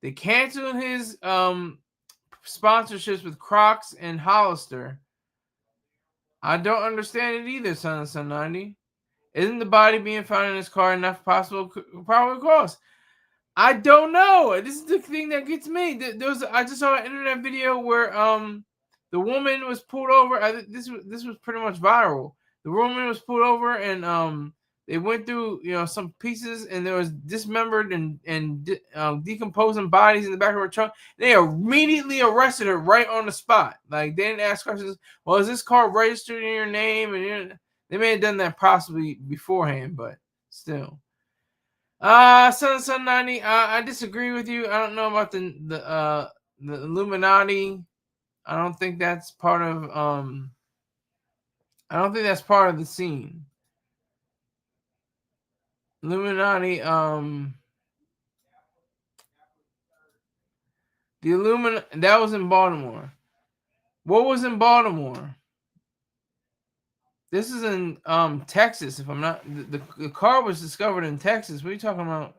They canceled his sponsorships with Crocs and Hollister. I don't understand it either, Son of Sun 90. Isn't the body being found in his car enough possible probable cause? I don't know. This is the thing that gets me. I just saw an internet video where the woman was pulled over. This was pretty much viral. The woman was pulled over and they went through some pieces and there was dismembered and decomposing bodies in the back of her trunk. They immediately arrested her right on the spot. Like they didn't ask questions. Well, is this car registered in your name? And they may have done that possibly beforehand, but still. Sun 90. I disagree with you. I don't know about the Illuminati. I don't think that's part of I don't think that's part of the scene. Illuminati, the Illuminati, that was in Baltimore. What was in Baltimore? This is in Texas, if I'm not the car was discovered in Texas. What are you talking about?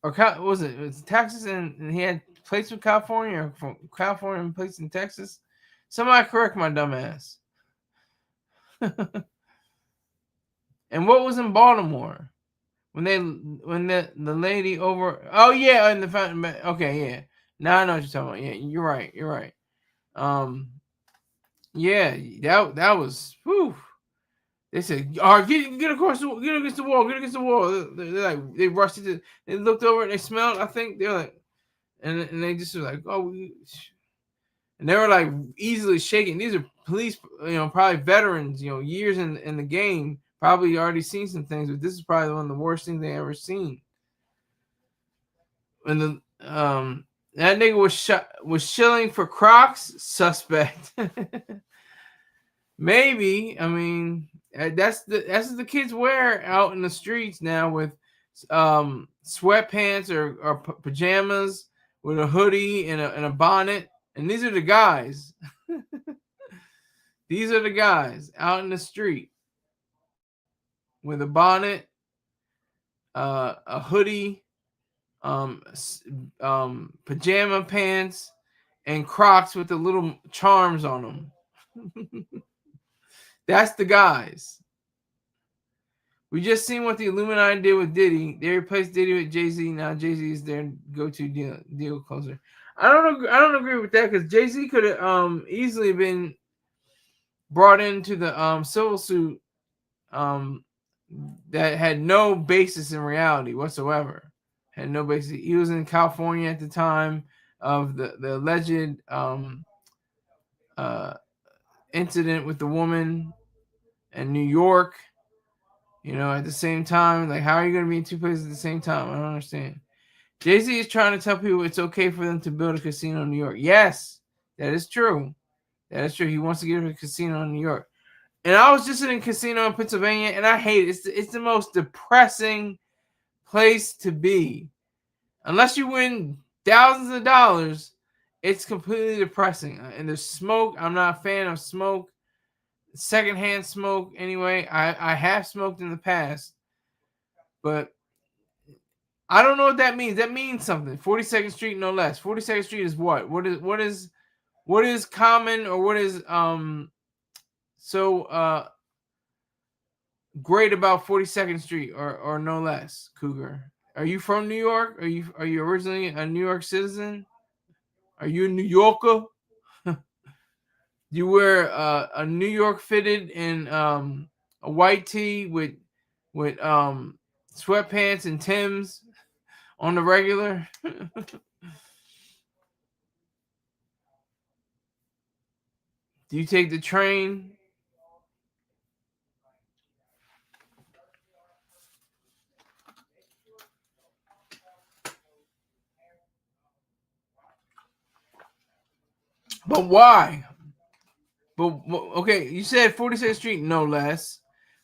Or was it? It was Texas and he had plates from California or from California and plates in Texas? Somebody correct my dumb ass. And what was in Baltimore when the lady over? Oh yeah, in the fountain. Okay, yeah. Now I know what you're talking about. Yeah, you're right. You're right. Yeah, that was. Whew. They said, "All right, get across the, get against the wall, get against the wall." They rushed it. They looked over and they smelled. I think they're like, and they just were like, "Oh," and they were like easily shaking. These are police, probably veterans, years in the game. Probably already seen some things, but this is probably one of the worst things they ever seen. And that nigga was shilling for Crocs. Suspect. Maybe. I mean, that's what the kids wear out in the streets now with sweatpants or pajamas with a hoodie and a bonnet. And these are the guys. These are the guys out in the street with a bonnet, a hoodie, pajama pants, and Crocs with the little charms on them. That's the guys. We just seen what the Illuminati did with Diddy. They replaced Diddy with Jay-Z. Now Jay-Z is their go-to deal closer. I don't agree with that because Jay-Z could have easily been brought into the civil suit that had no basis in reality whatsoever. Had no basis. He was in California at the time of the alleged incident with the woman in New York. At the same time, like, how are you going to be in two places at the same time? I don't understand. Jay-Z is trying to tell people it's okay for them to build a casino in New York. Yes, that is true. That is true. He wants to get a casino in New York. And I was just in a casino in Pennsylvania, and I hate it. It's the most depressing place to be. Unless you win thousands of dollars, it's completely depressing. And there's smoke. I'm not a fan of smoke. Secondhand smoke, anyway. I have smoked in the past, but I don't know what that means. That means something. 42nd Street, no less. 42nd Street is what? What is common, or what is so great about 42nd Street, or no less? Cougar, are you from New York? Are you originally a New York citizen? Are you a New Yorker? You wear a New York fitted and a white tee with sweatpants and Timbs on the regular. Do you take the train? But why? But okay, you said 42nd Street, no less.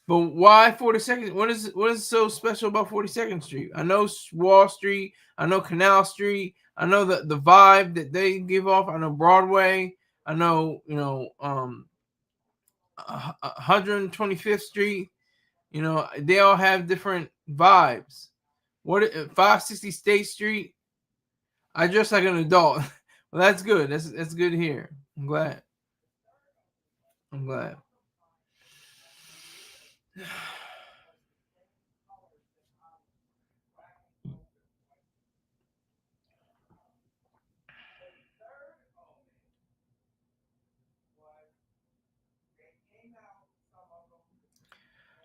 But why 42nd? What is so special about 42nd Street? I know Wall Street. I know Canal Street. I know the vibe that they give off. I know Broadway. I know 125th Street. They all have different vibes. 560 State Street? I dress like an adult. Well, that's good. That's good to hear. I'm glad.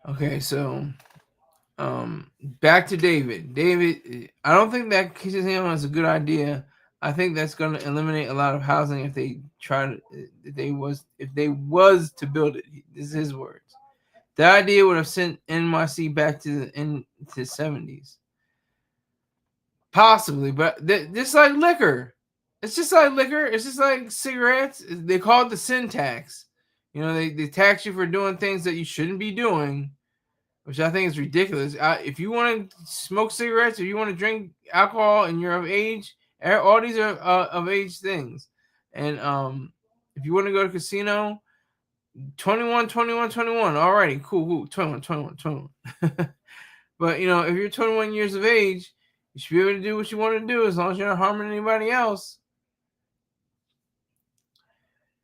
Okay, so back to David. David, I don't think that casino is a good idea. I think that's going to eliminate a lot of housing if they was to build it. This is his words. The idea would have sent NYC back to the 70s. Possibly, but just like liquor. It's just like liquor. It's just like cigarettes. They call it the sin tax. They tax you for doing things that you shouldn't be doing, which I think is ridiculous. If you want to smoke cigarettes, or you want to drink alcohol and you're of age, all these are of age things. And if you want to go to casino, 21. Alrighty, cool. 21. But, if you're 21 years of age, you should be able to do what you want to do as long as you're not harming anybody else.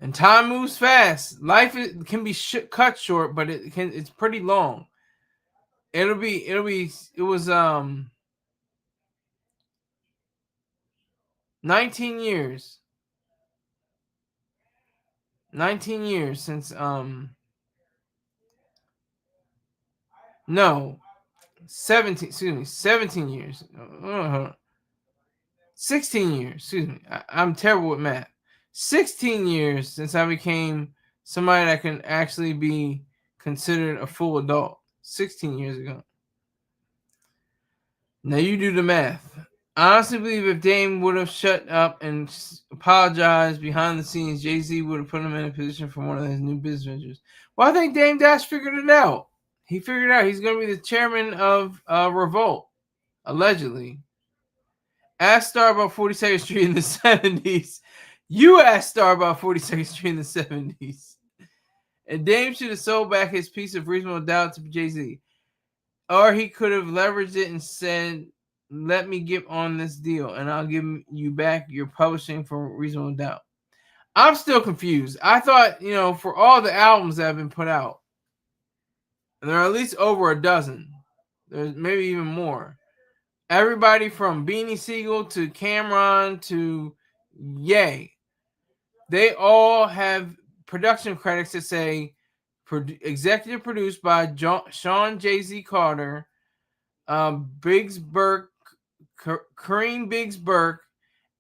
And time moves fast. Life can be cut short, but it's pretty long. It was 19 years. 19 years since no, 17, excuse me, 17 years. 16 years, excuse me. I'm terrible with math. 16 years since I became somebody that can actually be considered a full adult. 16 years ago. Now you do the math. I honestly believe if Dame would have shut up and apologized behind the scenes, Jay-Z would have put him in a position for one of his new business ventures. Well, I think Dame Dash figured it out. He figured it out. He's going to be the chairman of Revolt, allegedly. Ask Star about 42nd Street in the 70s. You asked Star about 42nd Street in the 70s. And Dame should have sold back his piece of reasonable doubt to Jay-Z. Or he could have leveraged it and said, let me get on this deal and I'll give you back your publishing for reasonable doubt. I'm still confused. I thought, for all the albums that have been put out, and there are at least over a dozen. There's maybe even more. Everybody from Beanie Siegel to Cameron to Ye, they all have production credits that say executive produced by Sean Jay-Z Carter, Biggs Burke, Kareem Biggs Burke,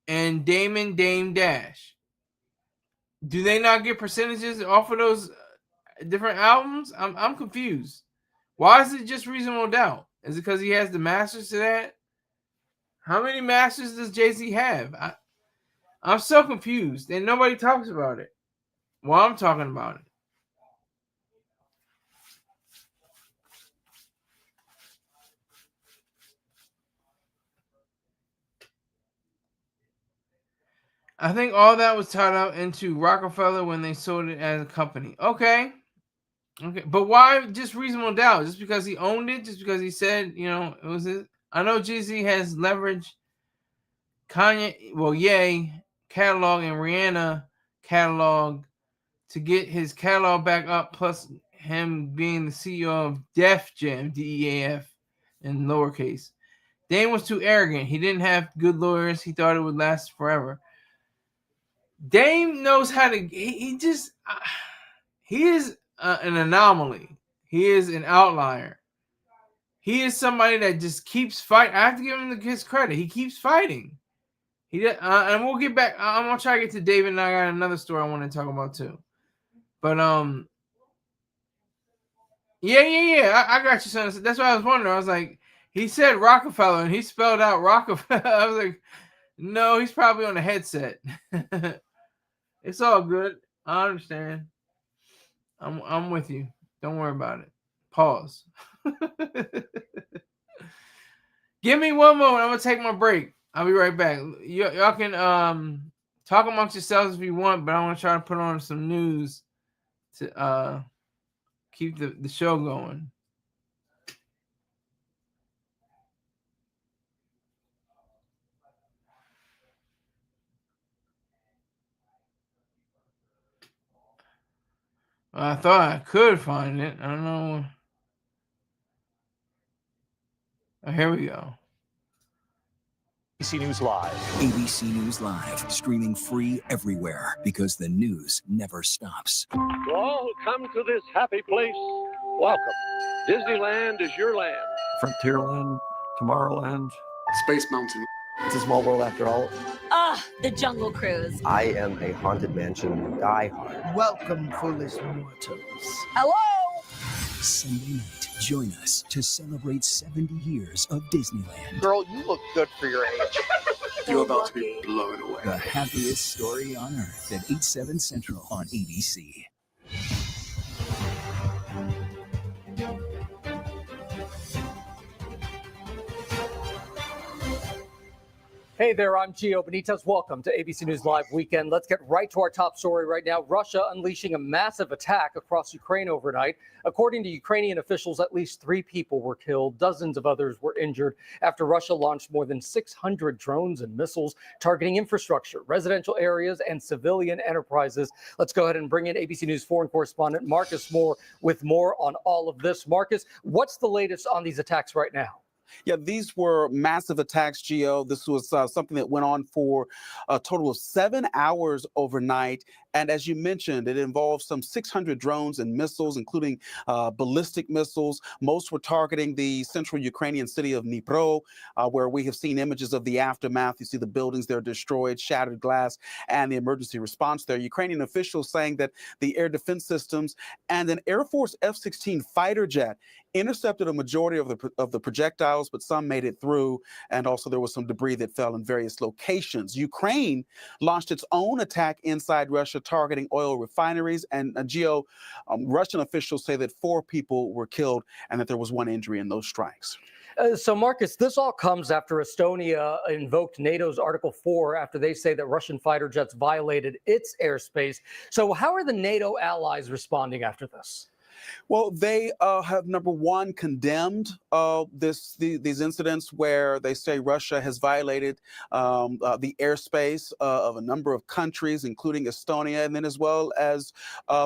and Damon Dame Dash. Do they not get percentages off of those different albums? I'm confused. Why is it just Reasonable Doubt? Is it because he has the masters to that? How many masters does Jay-Z have? I'm so confused, and nobody talks about it. Well, I'm talking about it. I think all that was tied up into Rockefeller when they sold it as a company. Okay. But why just Reasonable Doubt? Just because he owned it? Just because he said, it was it? I know Jay-Z has leveraged Ye catalog and Rihanna catalog to get his catalog back up, plus him being the CEO of Def Jam, DEAF, in lowercase. Dame was too arrogant. He didn't have good lawyers. He thought it would last forever. Dame knows how to. He is an anomaly. He is an outlier. He is somebody that just keeps fighting. I have to give him his credit. He keeps fighting. And we'll get back. I'm gonna try to get to David, and I got another story I want to talk about too. But yeah. I got you, son. That's why I was wondering. I was like, he said Rockefeller, and he spelled out Rockefeller. I was like, no, he's probably on a headset. It's all good. I understand. I'm with you. Don't worry about it. Pause. Give me one moment. I'm gonna take my break. I'll be right back. Y'all can talk amongst yourselves if you want, but I want to try to put on some news to keep the show going. I thought I could find it. I don't know. Oh, here we go. ABC News Live. ABC News Live, streaming free everywhere because the news never stops. To all who come to this happy place, welcome. Disneyland is your land. Frontierland, Tomorrowland, Space Mountain. It's a small world after all. The Jungle Cruise. I am a Haunted Mansion diehard. Welcome, foolish mortals. Hello! Sunday night, join us to celebrate 70 years of Disneyland. Girl, you look good for your age. You're about to be blown away. The happiest story on earth at 8/7 Central on ABC. Hey there, I'm Gio Benitez. Welcome to ABC News Live Weekend. Let's get right to our top story right now. Russia unleashing a massive attack across Ukraine overnight. According to Ukrainian officials, at least 3 people were killed. Dozens of others were injured after Russia launched more than 600 drones and missiles targeting infrastructure, residential areas, and civilian enterprises. Let's go ahead and bring in ABC News foreign correspondent Marcus Moore with more on all of this. Marcus, what's the latest on these attacks right now? Yeah, these were massive attacks, Gio. This was something that went on for a total of 7 hours overnight. And as you mentioned, it involved some 600 drones and missiles, including ballistic missiles. Most were targeting the central Ukrainian city of Dnipro, where we have seen images of the aftermath. You see the buildings there destroyed, shattered glass, and the emergency response there. Ukrainian officials saying that the air defense systems and an Air Force F-16 fighter jet intercepted a majority of the projectiles, but some made it through. And also there was some debris that fell in various locations. Ukraine launched its own attack inside Russia, targeting oil refineries. And Russian officials say that 4 people were killed and that there was 1 injury in those strikes. So, Marcus, this all comes after Estonia invoked NATO's Article 4 after they say that Russian fighter jets violated its airspace. So how are the NATO allies responding after this? Well, they have, number one, condemned these incidents where they say Russia has violated the airspace of a number of countries, including Estonia, and then as well as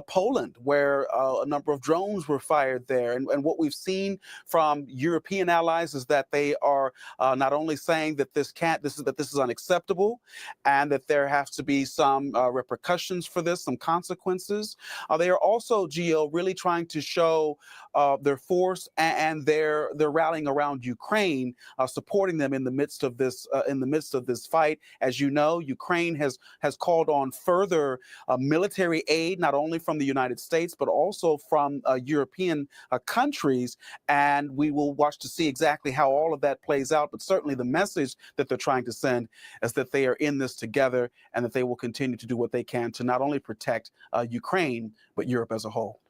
Poland, where a number of drones were fired there. And what we've seen from European allies is that they are not only saying that this is unacceptable, and that there has to be some repercussions for this, some consequences. They are also, Gio, really trying to show their force and their rallying around Ukraine, supporting them in the midst of this fight. As you know, Ukraine has called on further military aid, not only from the United States but also from European countries, and we will watch to see exactly how all of that plays out. But certainly the message that they're trying to send is that they are in this together, and that they will continue to do what they can to not only protect Ukraine but Europe as a whole.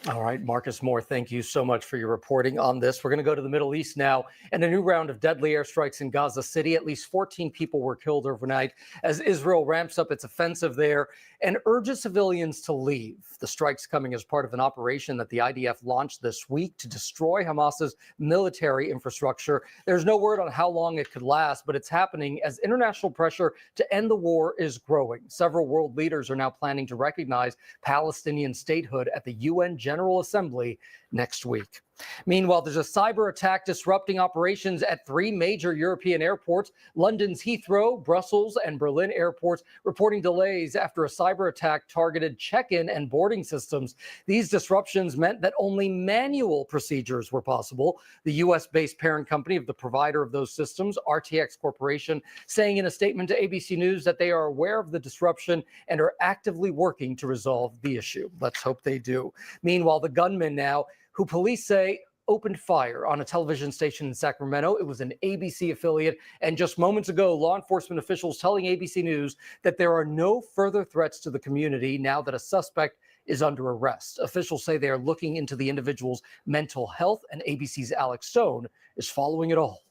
All right, Marcus Moore, thank you so much for your reporting on this. We're going to go to the Middle East now. And a new round of deadly airstrikes in Gaza City. At least 14 people were killed overnight as Israel ramps up its offensive there and urges civilians to leave. The strikes coming as part of an operation that the IDF launched this week to destroy Hamas's military infrastructure. There's no word on how long it could last, but it's happening as international pressure to end the war is growing. Several world leaders are now planning to recognize Palestinian statehood at the UN General Assembly next week. Meanwhile, there's a cyber attack disrupting operations at 3 major European airports. London's Heathrow, Brussels, and Berlin airports reporting delays after a cyber attack targeted check-in and boarding systems. These disruptions meant that only manual procedures were possible. The U.S.-based parent company of the provider of those systems, RTX Corporation, saying in a statement to ABC News that they are aware of the disruption and are actively working to resolve the issue. Let's hope they do. Meanwhile, the gunman now, who police say opened fire on a television station in Sacramento. It was an ABC affiliate. And just moments ago, law enforcement officials telling ABC News that there are no further threats to the community now that a suspect is under arrest. Officials say they are looking into the individual's mental health, and ABC's Alex Stone is following it all.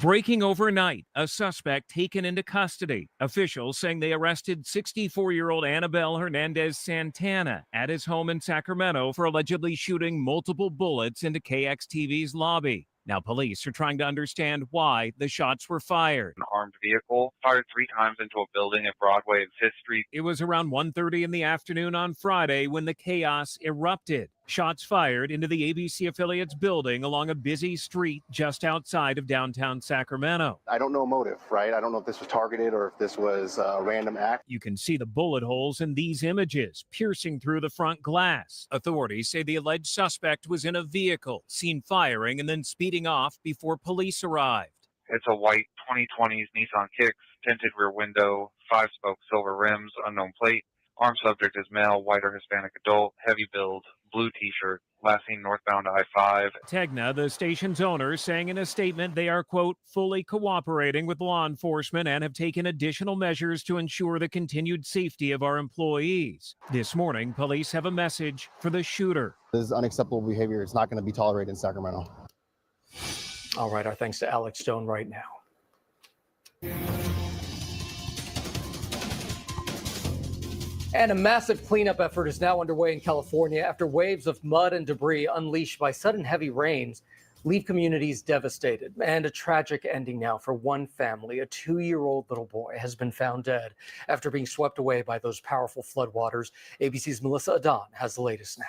Breaking overnight, a suspect taken into custody. Officials saying they arrested 64-year-old Annabelle Hernandez Santana at his home in Sacramento for allegedly shooting multiple bullets into KXTV's lobby. Now police are trying to understand why the shots were fired. An armed vehicle fired 3 times into a building at Broadway and 5th Street. It was around 1:30 in the afternoon on Friday when the chaos erupted. Shots fired into the ABC affiliate's building along a busy street just outside of downtown Sacramento. I don't know motive, right? I don't know if this was targeted or if this was a random act. You can see the bullet holes in these images, piercing through the front glass. Authorities say the alleged suspect was in a vehicle, seen firing and then speeding off before police arrived. It's a white 2020s Nissan Kicks, tinted rear window, 5-spoke silver rims, unknown plate. Armed subject is male, white or Hispanic adult, heavy build, blue t-shirt, last seen northbound I-5. Tegna, the station's owner, saying in a statement they are, quote, fully cooperating with law enforcement and have taken additional measures to ensure the continued safety of our employees. This morning, police have a message for the shooter. This is unacceptable behavior. It's not going to be tolerated in Sacramento. All right, our thanks to Alex Stone right now. And a massive cleanup effort is now underway in California after waves of mud and debris unleashed by sudden heavy rains leave communities devastated. And a tragic ending now for one family. A 2-year-old little boy has been found dead after being swept away by those powerful floodwaters. ABC's Melissa Adon has the latest now.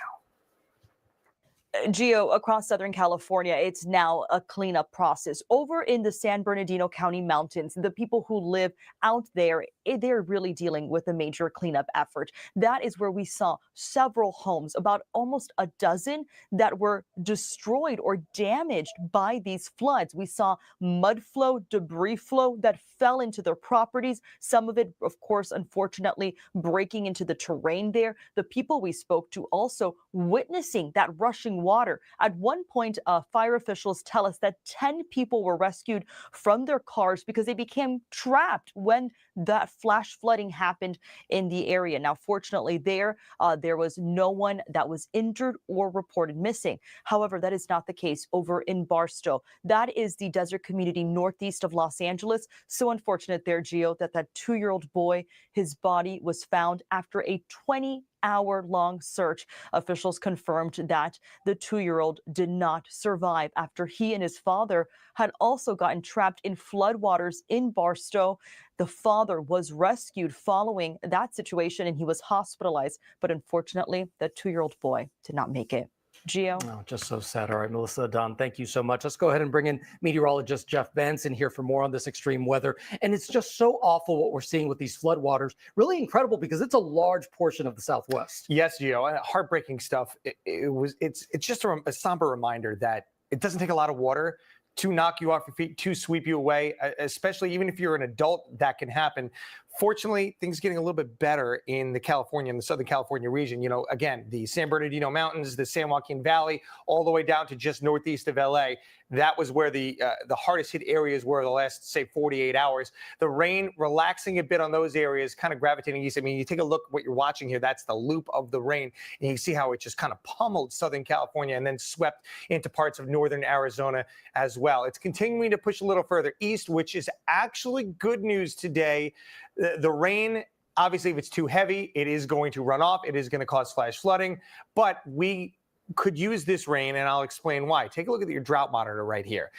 Gio, across Southern California, it's now a cleanup process. Over in the San Bernardino County mountains, the people who live out there, they're really dealing with a major cleanup effort. That is where we saw several homes, about almost a dozen, that were destroyed or damaged by these floods. We saw mud flow, debris flow that fell into their properties. Some of it, of course, unfortunately, breaking into the terrain there. The people we spoke to also witnessing that rushing water. At one point, fire officials tell us that 10 people were rescued from their cars because they became trapped when that flash flooding happened in the area. Now, fortunately, there was no one that was injured or reported missing. However, that is not the case over in Barstow. That is the desert community northeast of Los Angeles. So unfortunate there, Gio, that 2-year-old boy, his body was found after a 20 6-hour-long search. Officials confirmed that the 2-year-old did not survive after he and his father had also gotten trapped in floodwaters in Barstow. The father was rescued following that situation and he was hospitalized, but unfortunately, the 2-year-old boy did not make it. Gio? Oh, just so sad. All right, Melissa, Don, thank you so much. Let's go ahead and bring in meteorologist Jeff Benson here for more on this extreme weather. And it's just so awful what we're seeing with these floodwaters. Really incredible because it's a large portion of the Southwest. Yes, Gio, and heartbreaking stuff. It's just a somber reminder that it doesn't take a lot of water to knock you off your feet, to sweep you away, especially even if you're an adult, that can happen. Fortunately, things are getting a little bit better in the Southern California region. You know, again, the San Bernardino Mountains, the San Joaquin Valley, all the way down to just northeast of LA. That was where the hardest hit areas were the last, say, 48 hours. The rain relaxing a bit on those areas, kind of gravitating east. I mean, you take a look at what you're watching here. That's the loop of the rain. And you see how it just kind of pummeled Southern California and then swept into parts of northern Arizona as well. It's continuing to push a little further east, which is actually good news today. The rain, obviously, if it's too heavy, it is going to run off. It is going to cause flash flooding. But we could use this rain, and I'll explain why. Take a look at your drought monitor right here.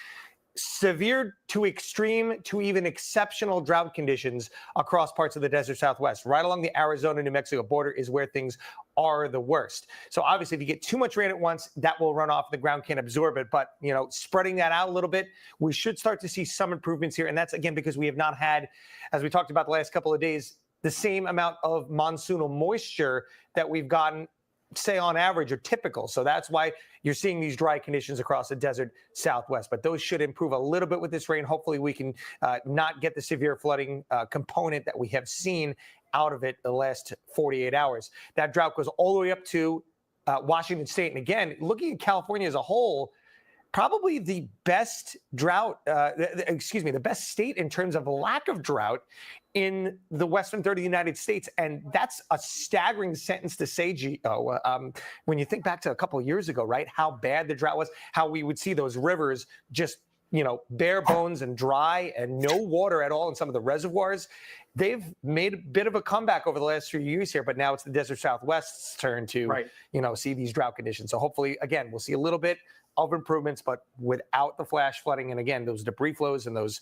Severe to extreme to even exceptional drought conditions across parts of the desert Southwest. Right along the Arizona-New Mexico border is where things are the worst. So obviously, if you get too much rain at once, that will run off. The ground can't absorb it. But, you know, spreading that out a little bit, we should start to see some improvements here. And that's, again, because we have not had, as we talked about the last couple of days, the same amount of monsoonal moisture that we've gotten, say, on average, or typical. So that's why you're seeing these dry conditions across the desert Southwest. But those should improve a little bit with this rain. Hopefully we can not get the severe flooding component that we have seen out of it the last 48 hours. That drought goes all the way up to Washington State. And again, looking at California as a whole, probably the best drought, the best state in terms of lack of drought in the western third of the United States. And that's a staggering sentence to say, Gio. When you think back to a couple of years ago, right, how bad the drought was, how we would see those rivers just, you know, bare bones and dry and no water at all in some of the reservoirs. They've made a bit of a comeback over the last few years here, but now it's the desert Southwest's turn to, you know, see these drought conditions. So hopefully, again, we'll see a little bit of improvements, but without the flash flooding. And again, those debris flows and those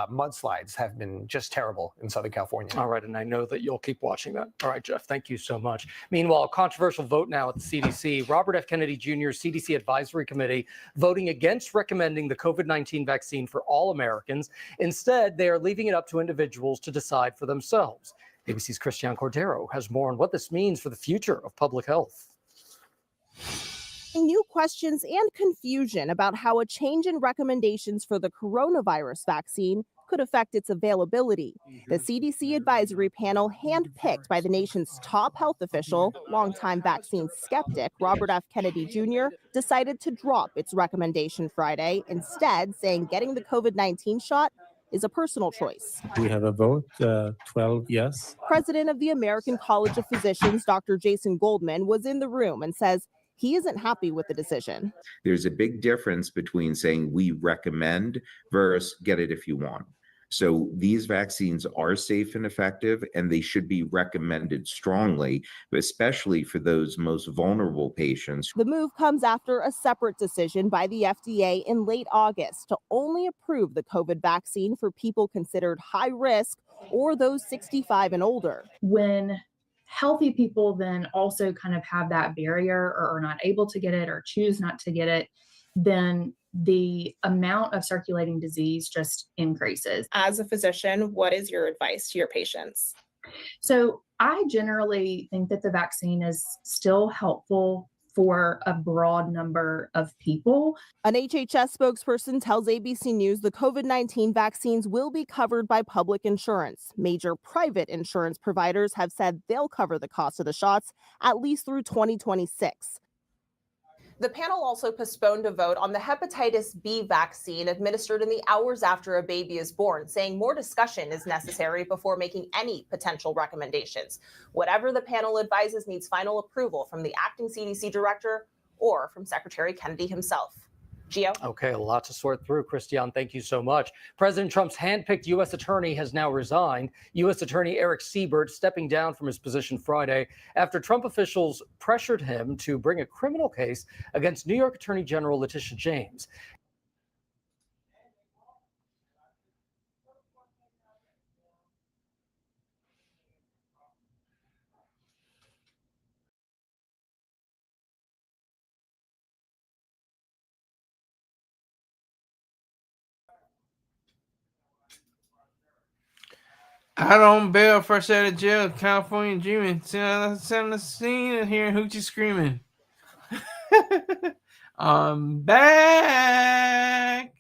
mudslides have been just terrible in Southern California. All right, and I know that you'll keep watching that. All right, Jeff, thank you so much. Meanwhile, controversial vote now at the CDC. Robert F. Kennedy Jr.'s CDC Advisory Committee voting against recommending the COVID-19 vaccine for all Americans. Instead, they are leaving it up to individuals to decide for themselves. ABC's Christian Cordero has more on what this means for the future of public health. New questions and confusion about how a change in recommendations for the coronavirus vaccine could affect its availability. The CDC advisory panel, handpicked by the nation's top health official, longtime vaccine skeptic Robert F. Kennedy Jr., decided to drop its recommendation Friday, instead saying getting the COVID-19 shot is a personal choice. We have a vote, 12 yes. President of the American College of Physicians, Dr. Jason Goldman, was in the room and says he isn't happy with the decision. There's a big difference between saying we recommend versus get it if you want. So these vaccines are safe and effective, and they should be recommended strongly, especially for those most vulnerable patients. The move comes after a separate decision by the FDA in late August to only approve the COVID vaccine for people considered high risk or those 65 and older. When healthy people then also kind of have that barrier or are not able to get it or choose not to get it, then the amount of circulating disease just increases. As a physician, what is your advice to your patients? So I generally think that the vaccine is still helpful for a broad number of people. An HHS spokesperson tells ABC News the COVID-19 vaccines will be covered by public insurance. Major private insurance providers have said they'll cover the cost of the shots at least through 2026. The panel also postponed a vote on the hepatitis B vaccine administered in the hours after a baby is born, saying more discussion is necessary before making any potential recommendations. Whatever the panel advises needs final approval from the acting CDC director or from Secretary Kennedy himself. Gio? Okay, a lot to sort through. Christian, thank you so much. President Trump's handpicked U.S. attorney has now resigned. U.S. Attorney Eric Siebert stepping down from his position Friday after Trump officials pressured him to bring a criminal case against New York Attorney General Letitia James. Out on bail, fresh out of jail, California dreaming. Send the scene and hearing Hoochie screaming. I'm back.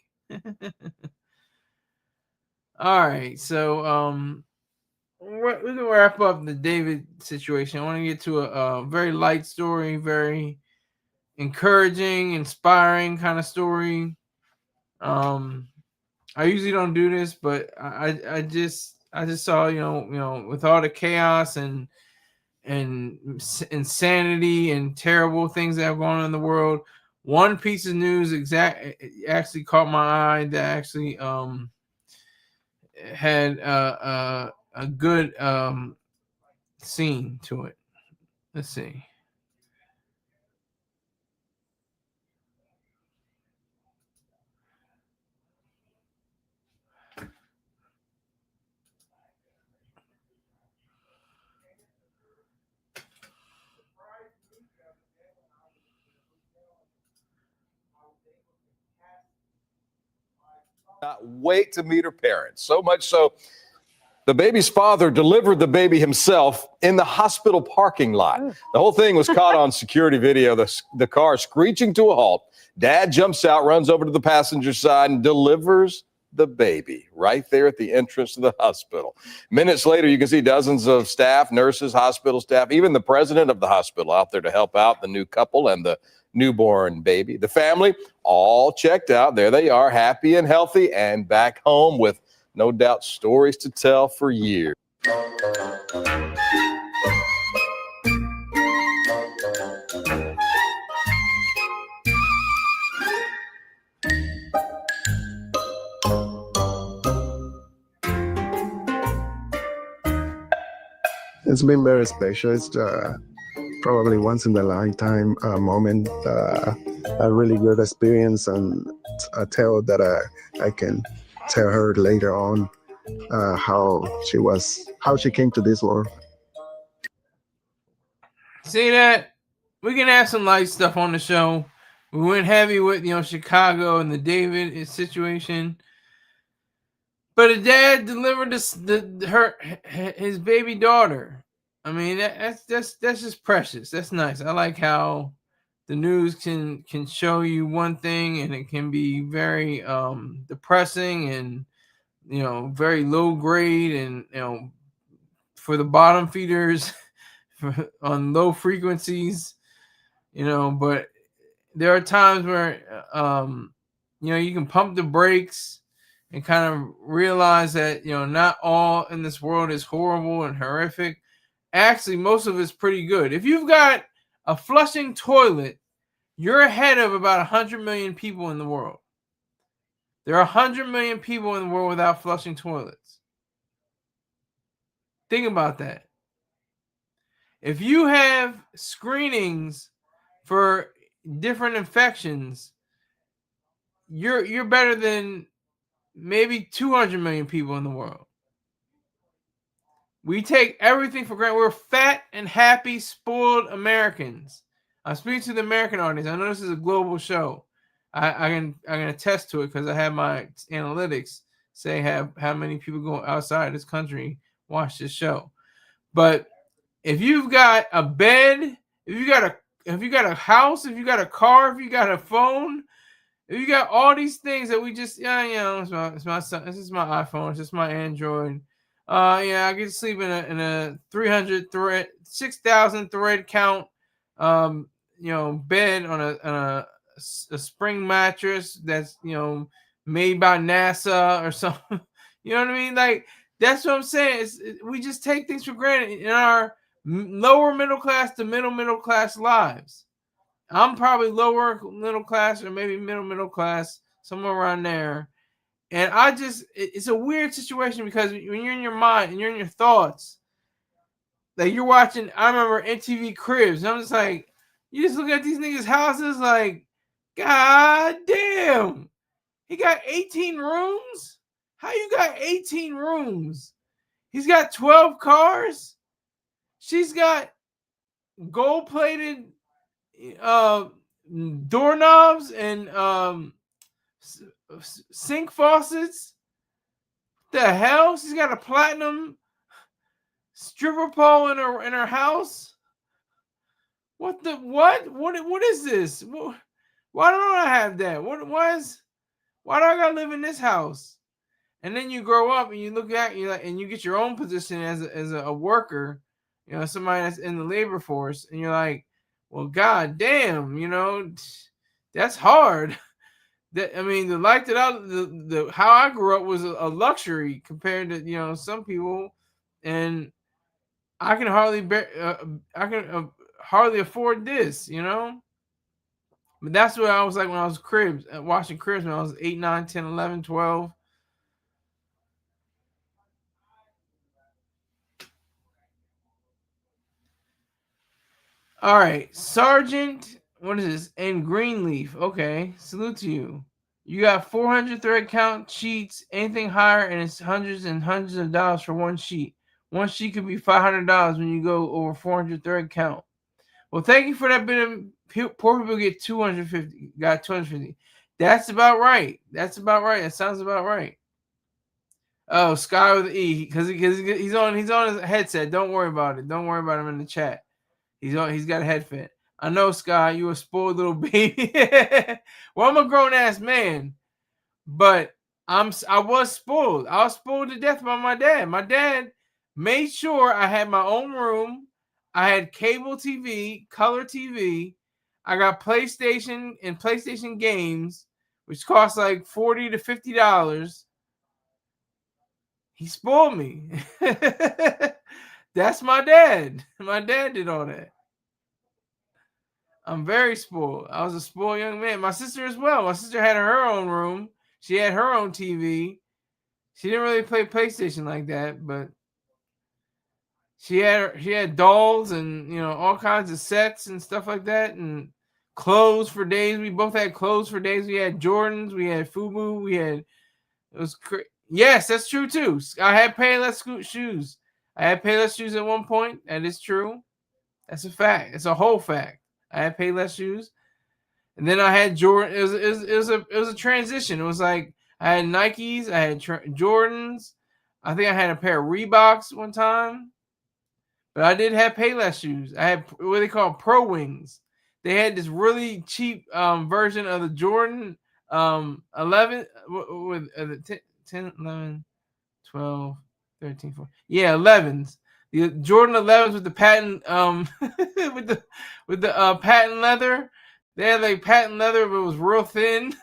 All right, so we're gonna wrap up the David situation. I want to get to a very light story, very encouraging, inspiring kind of story. I usually don't do this, but I just saw, you know, with all the chaos and insanity and terrible things that have gone on in the world, one piece of news actually caught my eye that actually had a good scene to it. Let's see. Not wait to meet her parents. So much so, the baby's father delivered the baby himself in the hospital parking lot. The whole thing was caught on security video. The car screeching to a halt. Dad jumps out, runs over to the passenger side, and delivers the baby right there at the entrance to the hospital. Minutes later, you can see dozens of staff, nurses, hospital staff, even the president of the hospital out there to help out the new couple and the newborn baby. The family all checked out. There they are, happy and healthy and back home with no doubt stories to tell for years. It's been very special. It's probably once in a lifetime moment, a really good experience, and a tale that I can tell her later on how she came to this world. See that? We can have some light stuff on the show. We went heavy with, Chicago and the David situation. But a dad delivered his baby daughter. I mean, that's just precious. That's nice. I like how the news can show you one thing and it can be very depressing and very low grade, and for the bottom feeders on low frequencies, but there are times where you can pump the brakes and kind of realize that not all in this world is horrible and horrific. Actually, most of it's pretty good. If you've got a flushing toilet, you're ahead of about 100 million people in the world. There are 100 million people in the world without flushing toilets. Think about that. If you have screenings for different infections, you're better than maybe 200 million people in the world. We take everything for granted. We're fat and happy, spoiled Americans. I'm speaking to the American audience. I know this is a global show. I can attest to it because I have my analytics say how many people go outside this country watch this show. But if you've got a bed, if you got a house, if you got a car, if you got a phone, if you got all these things that we just it's my son, this is my iPhone, it's just my Android. I get to sleep in a 300 thread, 6,000 thread count bed on a spring mattress that's made by NASA or something. You know what I mean? Like, that's what I'm saying. We just take things for granted in our lower middle class to middle class lives. I'm probably lower middle class or maybe middle class, somewhere around there. And it's a weird situation because when you're in your mind and you're in your thoughts, like you're watching, I remember MTV Cribs, and I'm just like, you just look at these niggas' houses like, God damn, he got 18 rooms? How you got 18 rooms? He's got 12 cars. She's got gold-plated doorknobs and sink faucets. The hell? She's got a platinum stripper pole in her house. What the what? What is this? Why don't I have that? Why do I gotta live in this house? And then you grow up and you look at you and you get your own position as a worker, somebody that's in the labor force, and you're like, well, god damn, that's hard. That, I mean, the life that the how I grew up was a luxury compared to some people, and I can hardly hardly afford this, But that's what I was like when I was watching Cribs when I was 8, 9, 10, 11, 12. All right, Sergeant, what is this? And Greenleaf. Okay, salute to you. You got 400 thread count sheets. Anything higher, and it's hundreds and hundreds of dollars for one sheet. One sheet could be $500 when you go over 400 thread count. Well, thank you for that bit of poor people get 250. Got 250. That's about right. That's about right. That sounds about right. Oh, Sky with E, because he's on his headset. Don't worry about it. Don't worry about him in the chat. He's got a headset. I know, Sky, you a spoiled little baby. Well, I'm a grown ass man, but I was spoiled. I was spoiled to death by my dad. My dad made sure I had my own room. I had cable TV, color TV. I got PlayStation and PlayStation games, which cost like $40 to $50. He spoiled me. That's my dad. My dad did all that. I'm very spoiled. I was a spoiled young man. My sister as well. My sister had her own room. She had her own TV. She didn't really play PlayStation like that, but she had dolls and all kinds of sets and stuff like that, and clothes for days. We both had clothes for days. We had Jordans. We had FUBU. Yes, that's true too. I had Payless shoes. I had Payless shoes at one point. That is true. That's a fact. It's a whole fact. I had Payless shoes, and then I had Jordan. It was a transition. It was like I had Nikes. I had Jordans. I think I had a pair of Reeboks one time, but I did have Payless shoes. I had what they call Pro Wings. They had this really cheap version of the Jordan 11 with the 10, 11, 12, 13, 14. Yeah, 11s. The Jordan 11s with the patent with the patent leather. They had like patent leather, but it was real thin.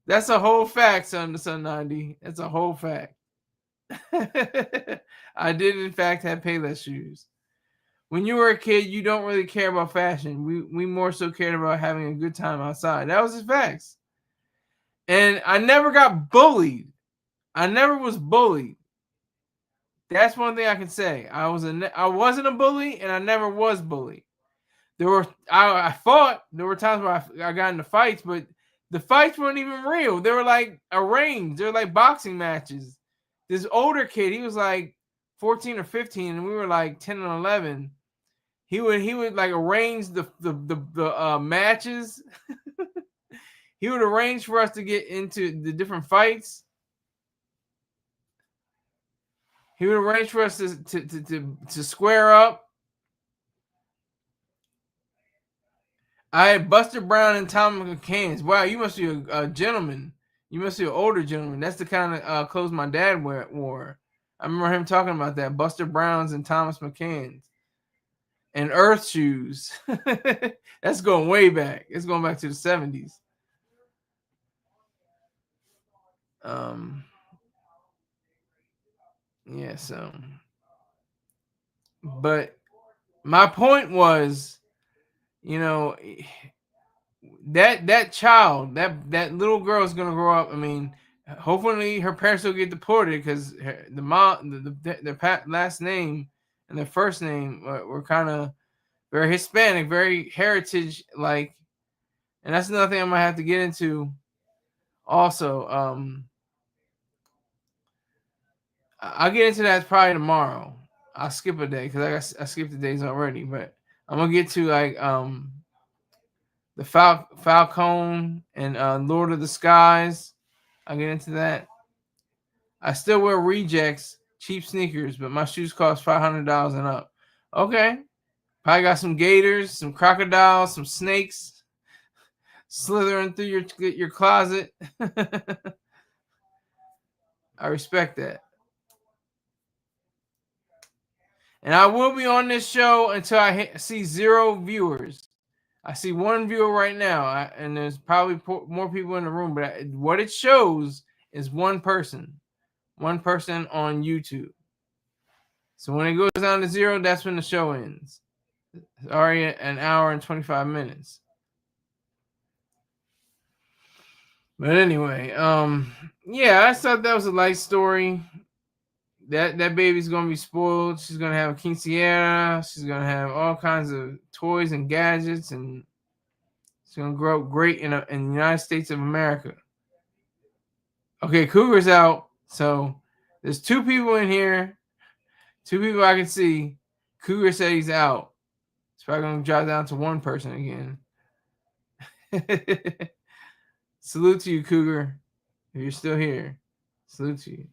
That's a whole fact, son 90. That's a whole fact. I did in fact have Payless shoes. When you were a kid, you don't really care about fashion. We more so cared about having a good time outside. That was the facts. And I never got bullied. I never was bullied. That's one thing I can say. I wasn't a bully, and I never was bullied. I fought. There were times where I got into fights, but the fights weren't even real. They were like arranged. They were like boxing matches. This older kid, he was like 14 or 15, and we were like 10 and 11. He would like arrange the matches. He would arrange for us to get into the different fights. He would arrange for us to square up. I had Buster Brown and Tom McCann's. Wow, you must be a gentleman. You must be an older gentleman. That's the kind of clothes my dad wore. I remember him talking about that. Buster Browns and Thomas McCann's. And Earth shoes. That's going way back. It's going back to the 70s. Yeah, so. But my point was, you know, that child, that little girl is gonna grow up. I mean, hopefully her parents will get deported because the mom, their last name and their first name were kind of very Hispanic, very heritage like, and that's another thing I might have to get into. Also, I'll get into that probably tomorrow. I'll skip a day because I skipped the days already, but I'm gonna get to like the Falcone and Lord of the Skies. I'll get into that. I still wear rejects, cheap sneakers, but my shoes cost $500 and up. Okay. Probably got some gators, some crocodiles, some snakes slithering through your closet. I respect that. And I will be on this show until I see 0 viewers. I see 1 viewer right now, and there's probably more people in the room, but what it shows is 1 person. 1 person on YouTube. So when it goes down to 0, that's when the show ends. It's already an hour and 25 minutes. But anyway, yeah, I thought that was a light story. That baby's gonna be spoiled. She's gonna have a quinceañera. She's gonna have all kinds of toys and gadgets, and she's gonna grow up great in the United States of America. Okay, Cougar's out. So there's 2 people in here. 2 people I can see. Cougar said he's out. It's probably gonna drop down to 1 person again. Salute to you, Cougar. If you're still here, salute to you.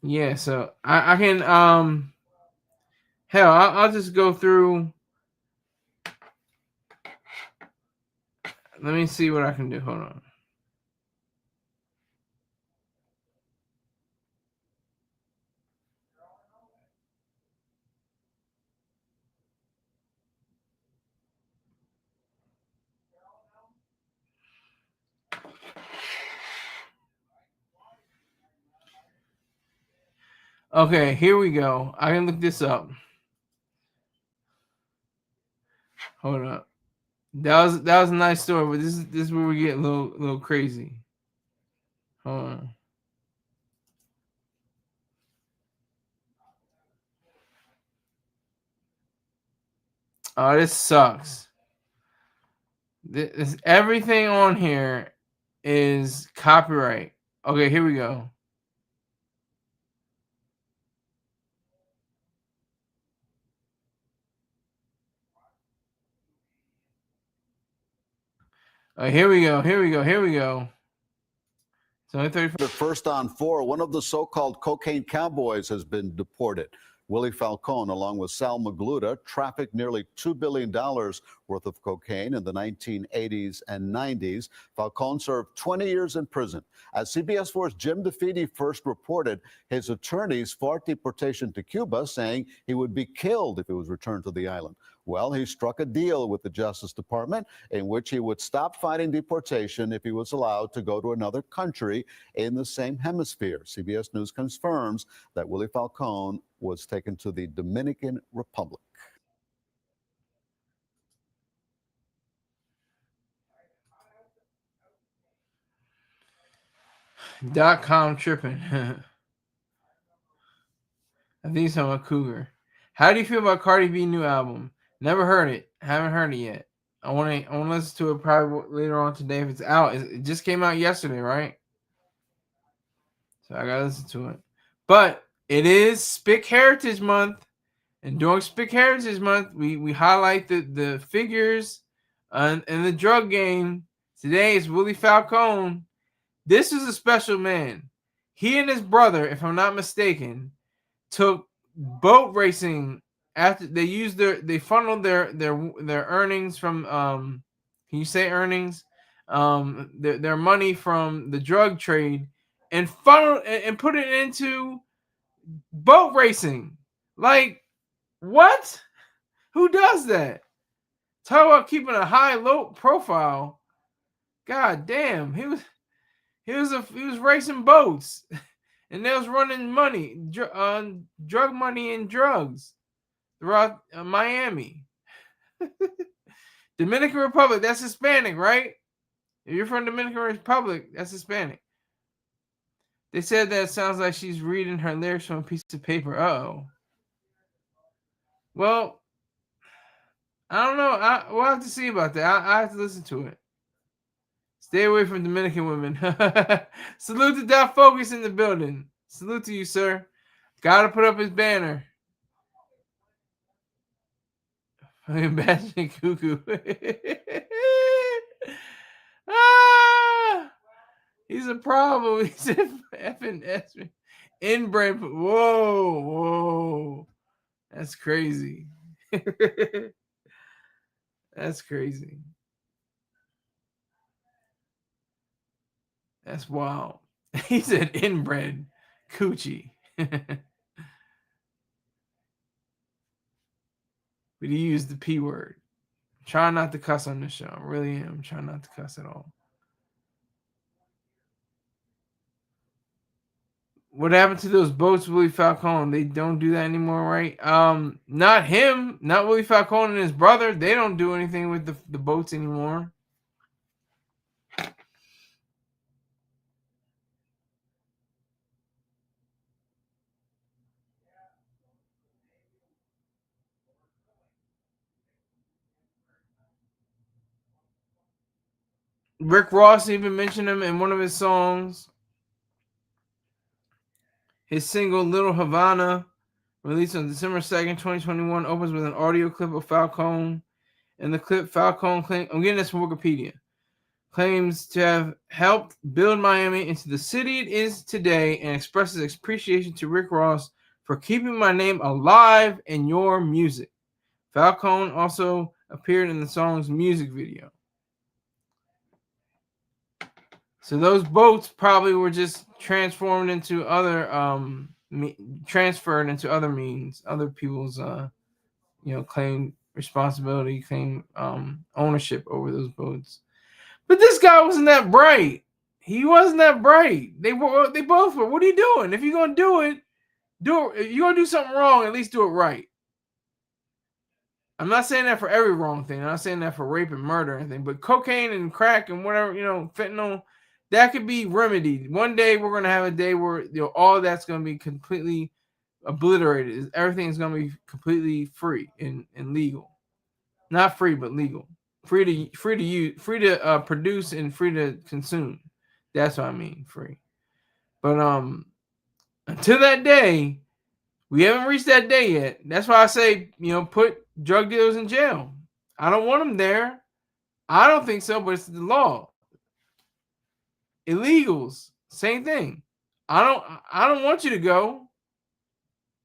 Yeah, so I can hell, I'll just go through. Let me see what I can do. Hold on. Okay, here we go. I can look this up. Hold up. That was a nice story, but this is where we get a little crazy. Hold on. Oh, this sucks. This everything on here is copyright. Okay, here we go. Here we go. It's only 30. The first on 4, one of the so-called cocaine cowboys has been deported. Willie Falcone, along with Sal Magluta, trafficked nearly $2 billion worth of cocaine in the 1980s and 90s. Falcone served 20 years in prison. As CBS 4's Jim DeFede first reported, his attorneys fought deportation to Cuba, saying he would be killed if he was returned to the island. Well, he struck a deal with the Justice Department in which he would stop fighting deportation if he was allowed to go to another country in the same hemisphere. CBS News confirms that Willie Falcone was taken to the Dominican Republic. .com tripping. I think he's talking about Cougar. How do you feel about Cardi B new album? Never heard it. Haven't heard it yet. I want to listen to it probably later on today if it's out. It just came out yesterday, right? So I gotta listen to it. But it is Spic Heritage Month, and during Spic Heritage Month, we highlight the figures and the drug game. Today is Willie Falcone. This is a special man. He and his brother, if I'm not mistaken, took boat racing after they funneled their earnings from can you say earnings? Their money from the drug trade and funneled and put it into boat racing. Like, what? Who does that? Talk about keeping a low profile. God damn, he was racing boats. And they was running money, drug money and drugs throughout Miami. Dominican Republic, that's Hispanic, right? If you're from Dominican Republic, that's Hispanic. They said that it sounds like she's reading her lyrics from a piece of paper. Uh-oh. Well, I don't know. We'll have to see about that. I have to listen to it. Stay away from Dominican women. Salute to Dot Focus in the building. Salute to you, sir. Gotta put up his banner. Bastion Cuckoo. He's a problem. He's effing Esme. Inbred. Whoa. That's crazy. That's crazy. That's wild. He said inbred coochie. But he used the P word. Trying not to cuss on this show. I really am trying not to cuss at all. What happened to those boats, Willie Falcone? They don't do that anymore, right? Not him. Not Willie Falcone and his brother. They don't do anything with the boats anymore. Rick Ross even mentioned him in one of his songs. His single Little Havana, released on December 2nd, 2021, opens with an audio clip of Falcone. In the clip, Falcone claims, I'm getting this from Wikipedia, claims to have helped build Miami into the city it is today and expresses appreciation to Rick Ross for keeping my name alive in your music. Falcone also appeared in the song's music video. So those boats probably were just transformed into other transferred into other means, other people's claim responsibility, claim ownership over those boats. But this guy wasn't that bright. He wasn't that bright. They both were. What are you doing? If you're gonna do it. If you're gonna do something wrong, at least do it right. I'm not saying that for every wrong thing. I'm not saying that for rape and murder or anything, but cocaine and crack and whatever, fentanyl, that could be remedied. One day we're gonna have a day where all that's gonna be completely obliterated. Everything is gonna be completely free and legal. Not free, but legal. Free to use, free to produce, and free to consume. That's what I mean, free. But until that day, we haven't reached that day yet. That's why I say, put drug dealers in jail. I don't want them there. I don't think so, but it's the law. Illegals, same thing. I don't want you to go.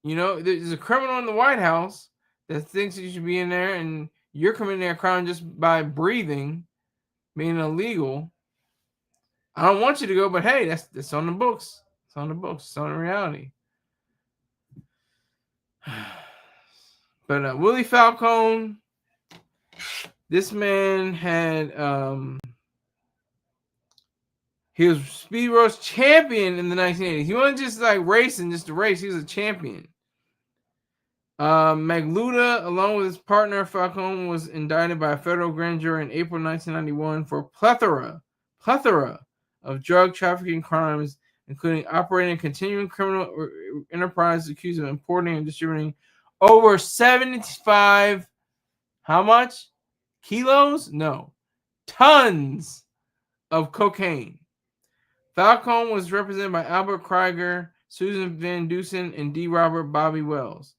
There's a criminal in the White House that thinks you should be in there, and you're committing a crime just by breathing, being illegal. I don't want you to go, but hey, that's on the books. It's on the books. It's on the reality. But Willie Falcone, this man had he was Speed Race champion in the 1980s. He wasn't just like racing just to race. He was a champion. Magluta, along with his partner Falcone, was indicted by a federal grand jury in April 1991 for plethora of drug trafficking crimes, including operating a continuing criminal enterprise accused of importing and distributing over 75, how much? Kilos? No. Tons of cocaine. Falcone was represented by Albert Krieger, Susan Van Dusen, and D. Robert Bobby Wells.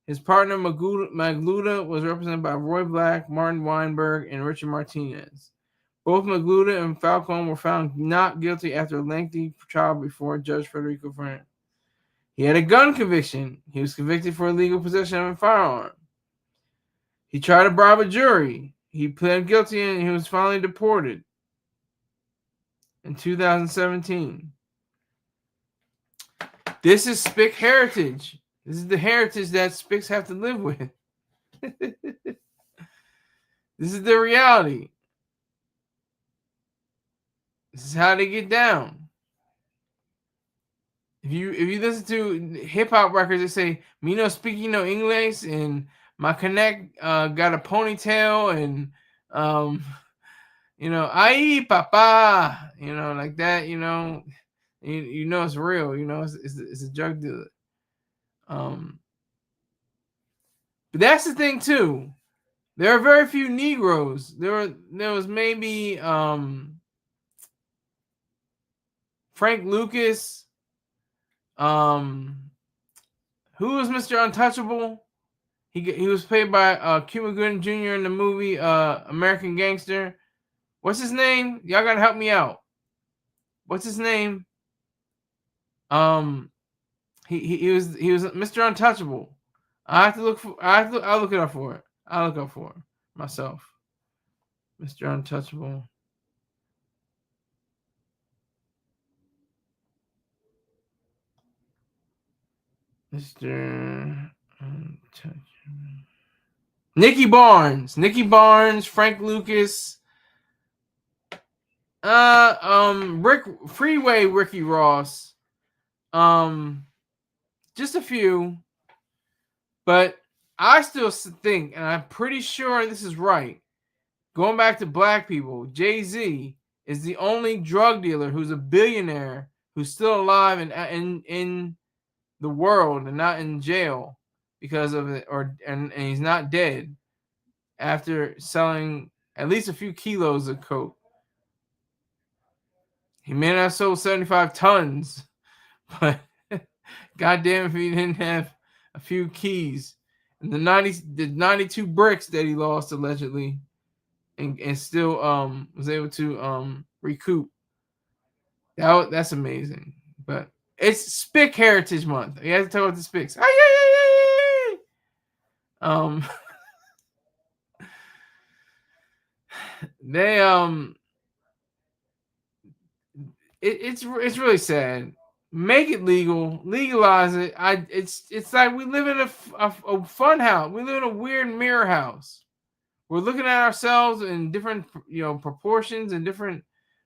His partner Magluta was represented by Roy Black, Martin Weinberg, and Richard Martinez. Both Magluta and Falcone were found not guilty after a lengthy trial before Judge Federico Fran. He had a gun conviction. He was convicted for illegal possession of a firearm. He tried to bribe a jury. He pled guilty and he was finally deported in 2017. This is Spic heritage. This is the heritage that Spics have to live with. This is the reality. This is how they get down. If you listen to hip hop records, they say "Me no speaking no English" and "My connect got a ponytail" and "Ay papa," like that. You know it's real. It's a drug dealer. But that's the thing too. There are very few Negroes. There was maybe Frank Lucas. Who was Mr. Untouchable? He was played by Cuba Gooding Jr. in the movie American Gangster. What's his name? Y'all gotta help me out. What's his name? He was Mr. Untouchable. I'll look it up for it. I'll look up for it myself. Mr. Untouchable. Mr. Untouchable. Nicky Barnes, Frank Lucas, Ricky Ross, just a few, but I still think, and I'm pretty sure this is right. Going back to black people, Jay-Z is the only drug dealer who's a billionaire who's still alive and in the world and not in jail because of it, and he's not dead after selling at least a few kilos of coke. He may not have sold 75 tons, but goddamn if he didn't have a few keys and the 92 bricks that he lost allegedly, and still was able to recoup. That's amazing. But it's Spick Heritage Month. You have to talk about the Spicks. They it's really sad. Make it legal, legalize it. It's like we live in a fun house. We live in a weird mirror house. We're looking at ourselves in different proportions and different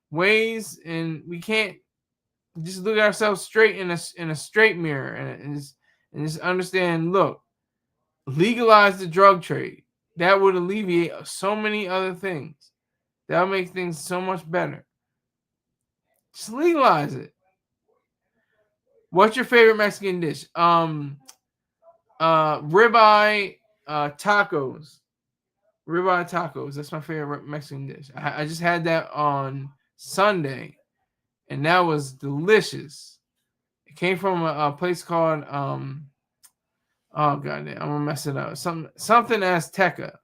ways, and we can't just look at ourselves straight in a straight mirror and just understand. Look, legalize the drug trade. That would alleviate so many other things. That would make things so much better. Just legalize it. What's your favorite Mexican dish? Ribeye tacos. Ribeye tacos. That's my favorite Mexican dish. I just had that on Sunday, and that was delicious. It came from a place called oh goddamn, I'm gonna mess it up. Something Azteca.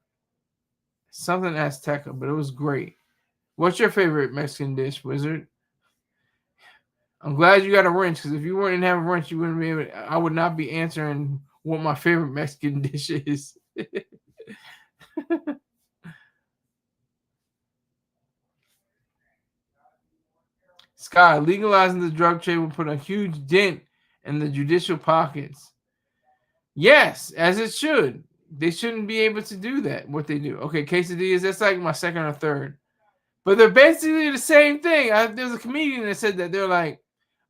Something Azteca, but it was great. What's your favorite Mexican dish, Wizard? I'm glad you got a wrench, because if you didn't have a wrench, you wouldn't be able to, I would not be answering what my favorite Mexican dish is. Sky, legalizing the drug trade will put a huge dent in the judicial pockets. Yes, as it should. They shouldn't be able to do that, what they do. Okay, quesadillas, that's like my second or third. But they're basically the same thing. There's a comedian that said that. They're like,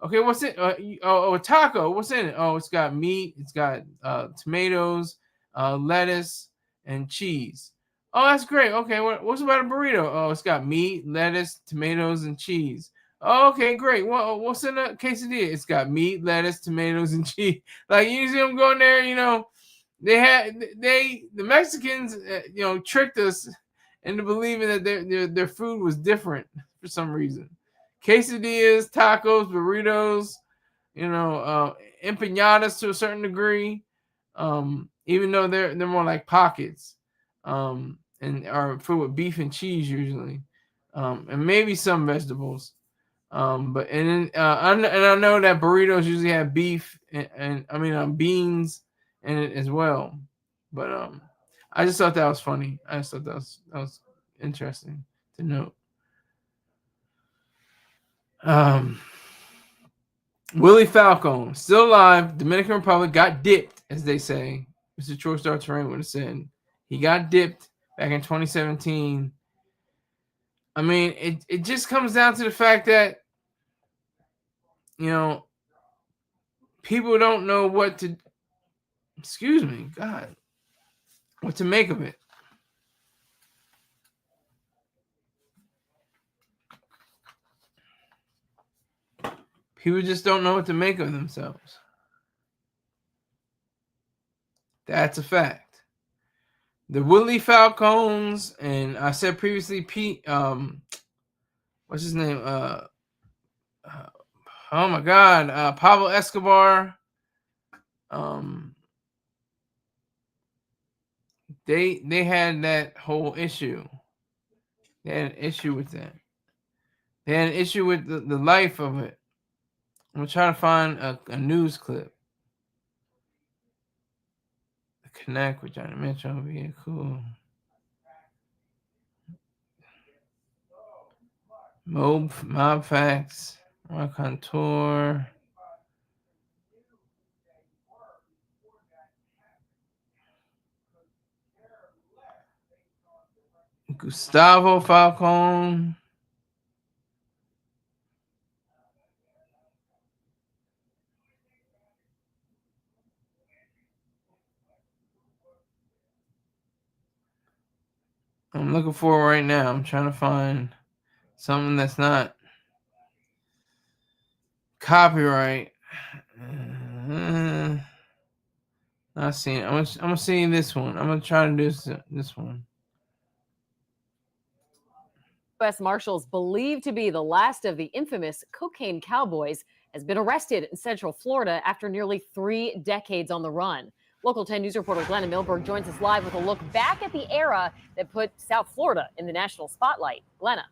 okay, what's it? A taco. What's in it? Oh, it's got meat. It's got tomatoes, lettuce, and cheese. Oh, that's great. Okay, what's about a burrito? Oh, it's got meat, lettuce, tomatoes, and cheese. Oh, okay, great. What's in a quesadilla? It's got meat, lettuce, tomatoes, and cheese. Like, you see them going there, the Mexicans, tricked us into believing that their food was different for some reason. Quesadillas, tacos, burritos, empanadas to a certain degree, even though they're more like pockets, and are filled with beef and cheese usually, and maybe some vegetables. But I know that burritos usually have beef and beans in it as well. But I just thought that was funny. I just thought that was interesting to note. Willie Falcone, still alive. Dominican Republic got dipped, as they say. Mr. Troy Star Terrain would have said. He got dipped back in 2017. I mean, it just comes down to the fact that, people don't know what to. Excuse me, God, what to make of it. People just don't know what to make of themselves. That's a fact. The Willie Falcones, and I said previously, Pete, what's his name? Oh my God, Pablo Escobar. They had that whole issue. They had an issue with that. They had an issue with the life of it. I'm gonna try to find a news clip. Connect with Johnny Mitchell would be cool. Mob facts. Rock Contour. Gustavo Falcone. I'm looking for it right now. I'm trying to find something that's not copyright. Not seeing. I'm gonna see this one. I'm gonna try to do this one. U.S. Marshals, believed to be the last of the infamous cocaine cowboys, has been arrested in Central Florida after nearly 3 decades on the run. Local 10 News reporter Glenna Milberg joins us live with a look back at the era that put South Florida in the national spotlight. Glenna.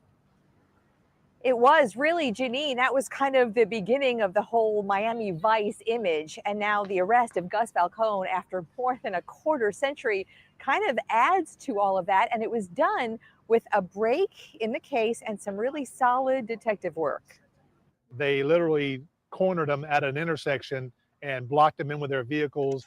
It was really, Janine, that was kind of the beginning of the whole Miami Vice image. And now the arrest of Gus Falcone after more than a quarter century kind of adds to all of that. And it was done with a break in the case and some really solid detective work. They literally cornered them at an intersection and blocked them in with their vehicles.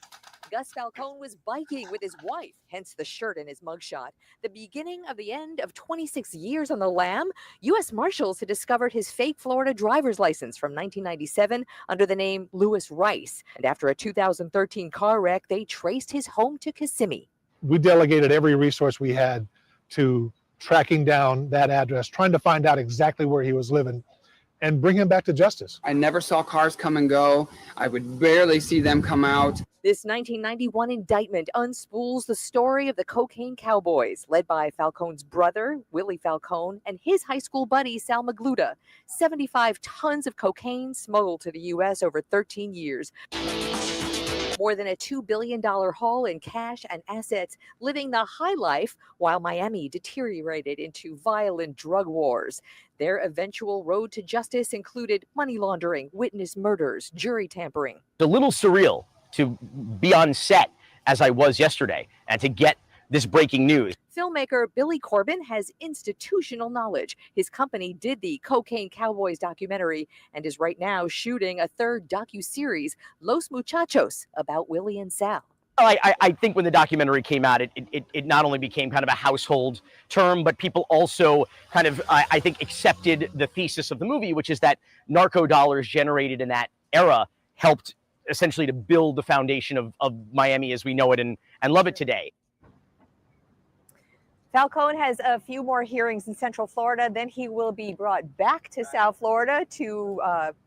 Gus Falcone was biking with his wife, hence the shirt in his mugshot. The beginning of the end of 26 years on the lam, U.S. Marshals had discovered his fake Florida driver's license from 1997 under the name Louis Rice. And after a 2013 car wreck, they traced his home to Kissimmee. We delegated every resource we had to tracking down that address, trying to find out exactly where he was living and bring him back to justice. I never saw cars come and go. I would barely see them come out. This 1991 indictment unspools the story of the cocaine cowboys, led by Falcone's brother, Willie Falcone, and his high school buddy, Sal Magluta. 75 tons of cocaine smuggled to the U.S. over 13 years. More than a $2 billion haul in cash and assets, living the high life while Miami deteriorated into violent drug wars. Their eventual road to justice included money laundering, witness murders, jury tampering. It's a little surreal to be on set as I was yesterday and to get this breaking news. Filmmaker Billy Corbin has institutional knowledge. His company did the Cocaine Cowboys documentary and is right now shooting a third docuseries, Los Muchachos, about Willie and Sal. I think when the documentary came out, it not only became kind of a household term, but people also kind of, I think, accepted the thesis of the movie, which is that narco dollars generated in that era helped essentially to build the foundation of Miami as we know it and love it today. Falcone has a few more hearings in Central Florida. Then he will be brought back to South Florida to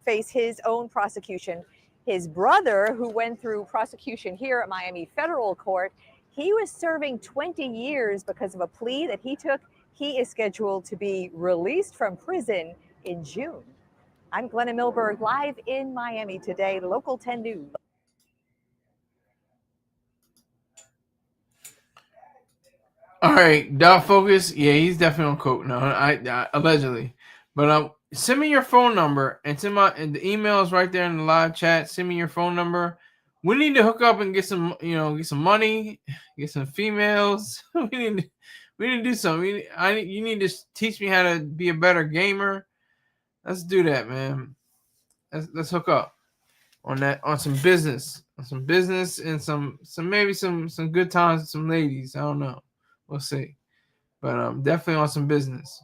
face his own prosecution. His brother, who went through prosecution here at Miami Federal Court, he was serving 20 years because of a plea that he took. He is scheduled to be released from prison in June. I'm Glenna Milberg, live in Miami today, Local 10 News. All right, Dot Focus. Yeah, he's definitely on coke now. I allegedly, but send me your phone number and send and the email is right there in the live chat. Send me your phone number. We need to hook up and get some, get some money, get some females. we need to do something. You need to teach me how to be a better gamer. Let's do that, man. Let's hook up on that, on some business, and some maybe some good times with some ladies. I don't know. We'll see. But definitely on some business.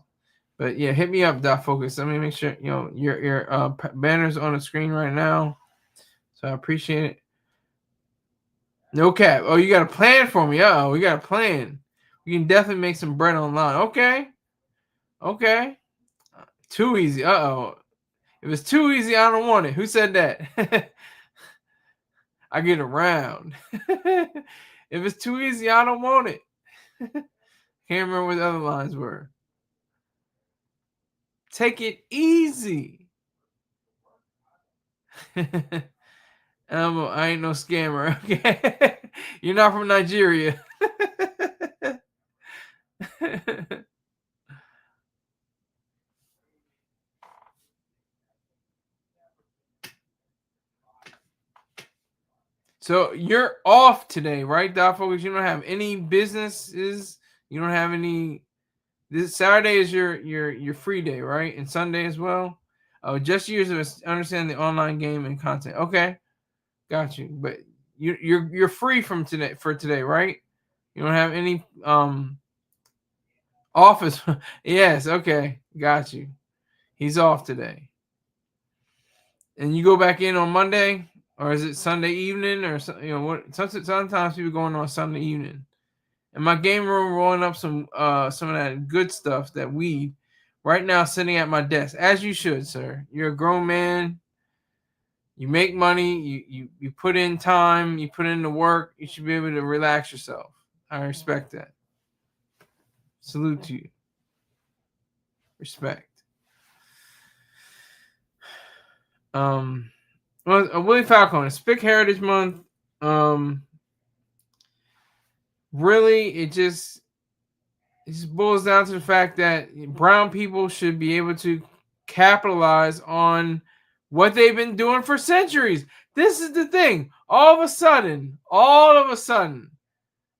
But yeah, hit me up, Dot Focus. Let me make sure your banner's on the screen right now. So I appreciate it. No cap. Oh, you got a plan for me? Uh-oh, we got a plan. We can definitely make some bread online. Okay. Okay. Too easy. Uh-oh. If it's too easy, I don't want it. Who said that? I get around. If it's too easy, I don't want it. Can't remember what the other lines were. Take it easy. I ain't no scammer. Okay. You're not from Nigeria. So you're off today, right, Focus? You don't have any businesses. You don't have any. This Saturday is your free day, right? And Sunday as well. Oh, just use it to understand the online game and content. Okay, got you. But you're free from today for today, right? You don't have any office. Yes, okay, got you. He's off today. And you go back in on Monday, or is it Sunday evening, or what? Sometimes people going on Sunday evening. And my game room rolling up some of that good stuff, that weed, right now sitting at my desk, as you should, sir. You're a grown man. You make money. You put in time. You put in the work. You should be able to relax yourself. I respect that. Salute to you. Respect. Well, Willie Falcone, it's Spic Heritage Month. Really, it just boils down to the fact that brown people should be able to capitalize on what they've been doing for centuries. This is the thing. All of a sudden,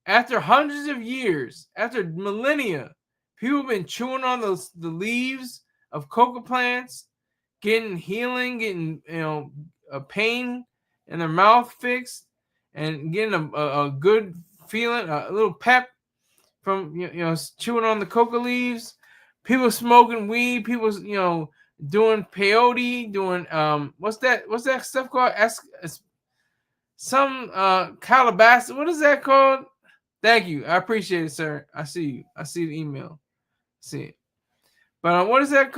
after hundreds of years, after millennia, people have been chewing on the leaves of coca plants, getting healing, getting a pain in their mouth fixed, and getting a good feeling, a little pep from chewing on the coca leaves. People smoking weed, people doing peyote, doing what's that stuff called? Some Calabasas. What is that called? Thank you. I appreciate it, sir. I see you. I see the email. See it. But what is that?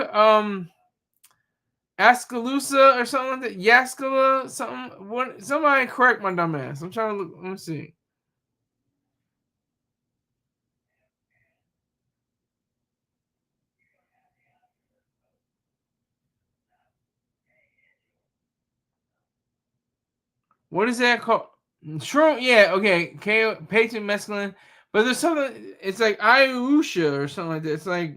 Ascalusa or something like that? Yaskala? Something? What? Somebody correct my dumb ass. I'm trying to look. Let me see. What is that called? Shroom? Yeah, okay. Patent mescaline. But there's something, it's like Ayusha or something like that. It's like,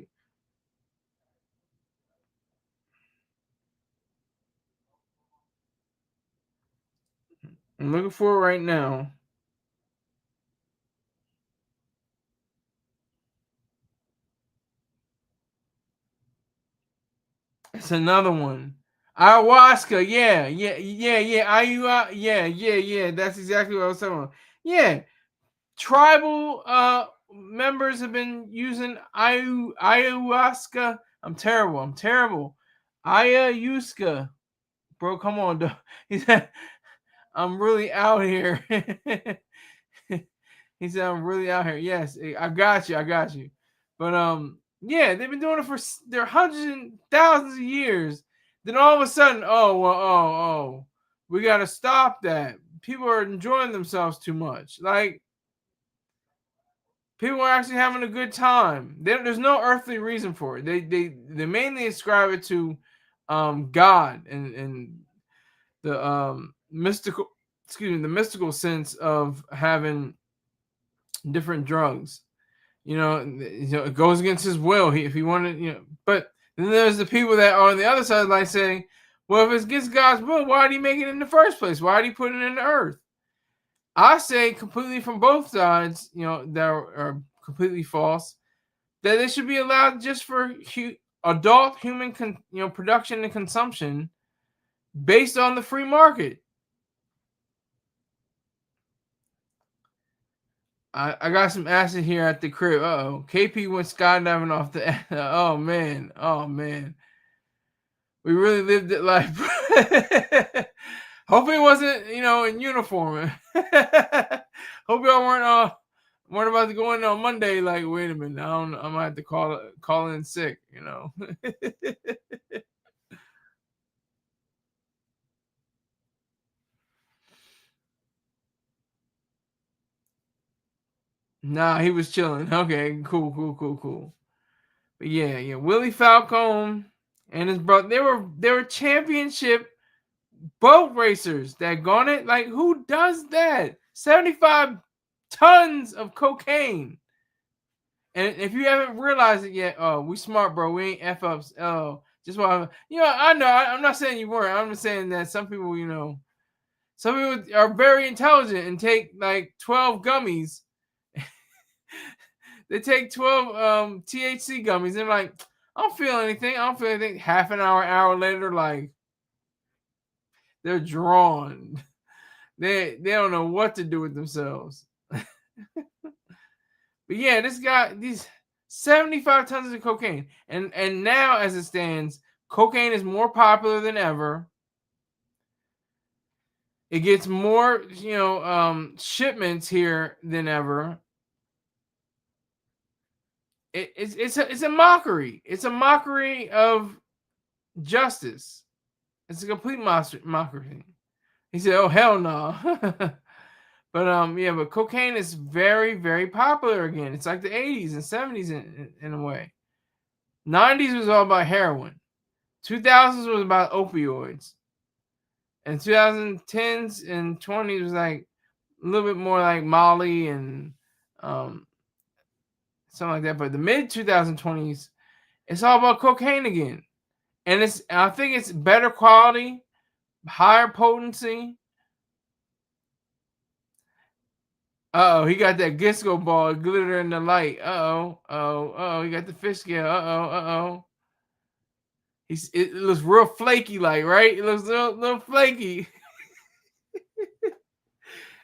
I'm looking for it right now. It's another one. Ayahuasca. Yeah. Yeah. That's exactly what I was talking about. Yeah. Tribal members have been using ayahuasca. I'm terrible. Ayahuasca. Bro, come on, dog. He said, I'm really out here. He said, I'm really out here. Yes, I got you. But yeah, they've been doing it for their hundreds and thousands of years. Then all of a sudden, we got to stop that. People are enjoying themselves too much. Like, people are actually having a good time. There's no earthly reason for it. They mainly ascribe it to God and the mystical sense of having different drugs. It goes against his will. If he wanted, but then there's the people that are on the other side, like saying, well, if it's against God's will, why did he make it in the first place? Why did he put it in the earth? I say completely from both sides, that are completely false, that they should be allowed just for adult human production and consumption based on the free market. I got some acid here at the crib. KP went skydiving off the. Oh man. We really lived it life. Hopefully it wasn't, in uniform. Hope y'all weren't about to go in on Monday. Like, wait a minute, I might have to call in sick. Nah, he was chilling. Okay, cool. But yeah, Willie Falcone and his brother, they were championship boat racers that gone it. Like, who does that? 75 tons of cocaine. And if you haven't realized it yet, oh, we smart, bro. We ain't F ups. Oh, just why, I know. I'm not saying you weren't. I'm just saying that some people, some people are very intelligent and take like 12 gummies. They take 12 THC gummies and they're like, I don't feel anything. Half an hour later, like, they're drawn. They don't know what to do with themselves. But yeah, this guy, these 75 tons of cocaine. And now, as it stands, cocaine is more popular than ever. It gets more, shipments here than ever. It's a mockery. It's a mockery of justice. It's a complete mockery. He said, "Oh hell no." But cocaine is very, very popular again. It's like the 80s and 70s in a way. 90s was all about heroin. 2000s was about opioids. And 2010s and 20s was like a little bit more like Molly and something like that. But the mid 2020s, it's all about cocaine again. And I think it's better quality, higher potency. Uh-oh, he got that disco ball glitter in the light. He got the fish scale. Uh-oh. It looks real flaky, like, right? It looks a little flaky.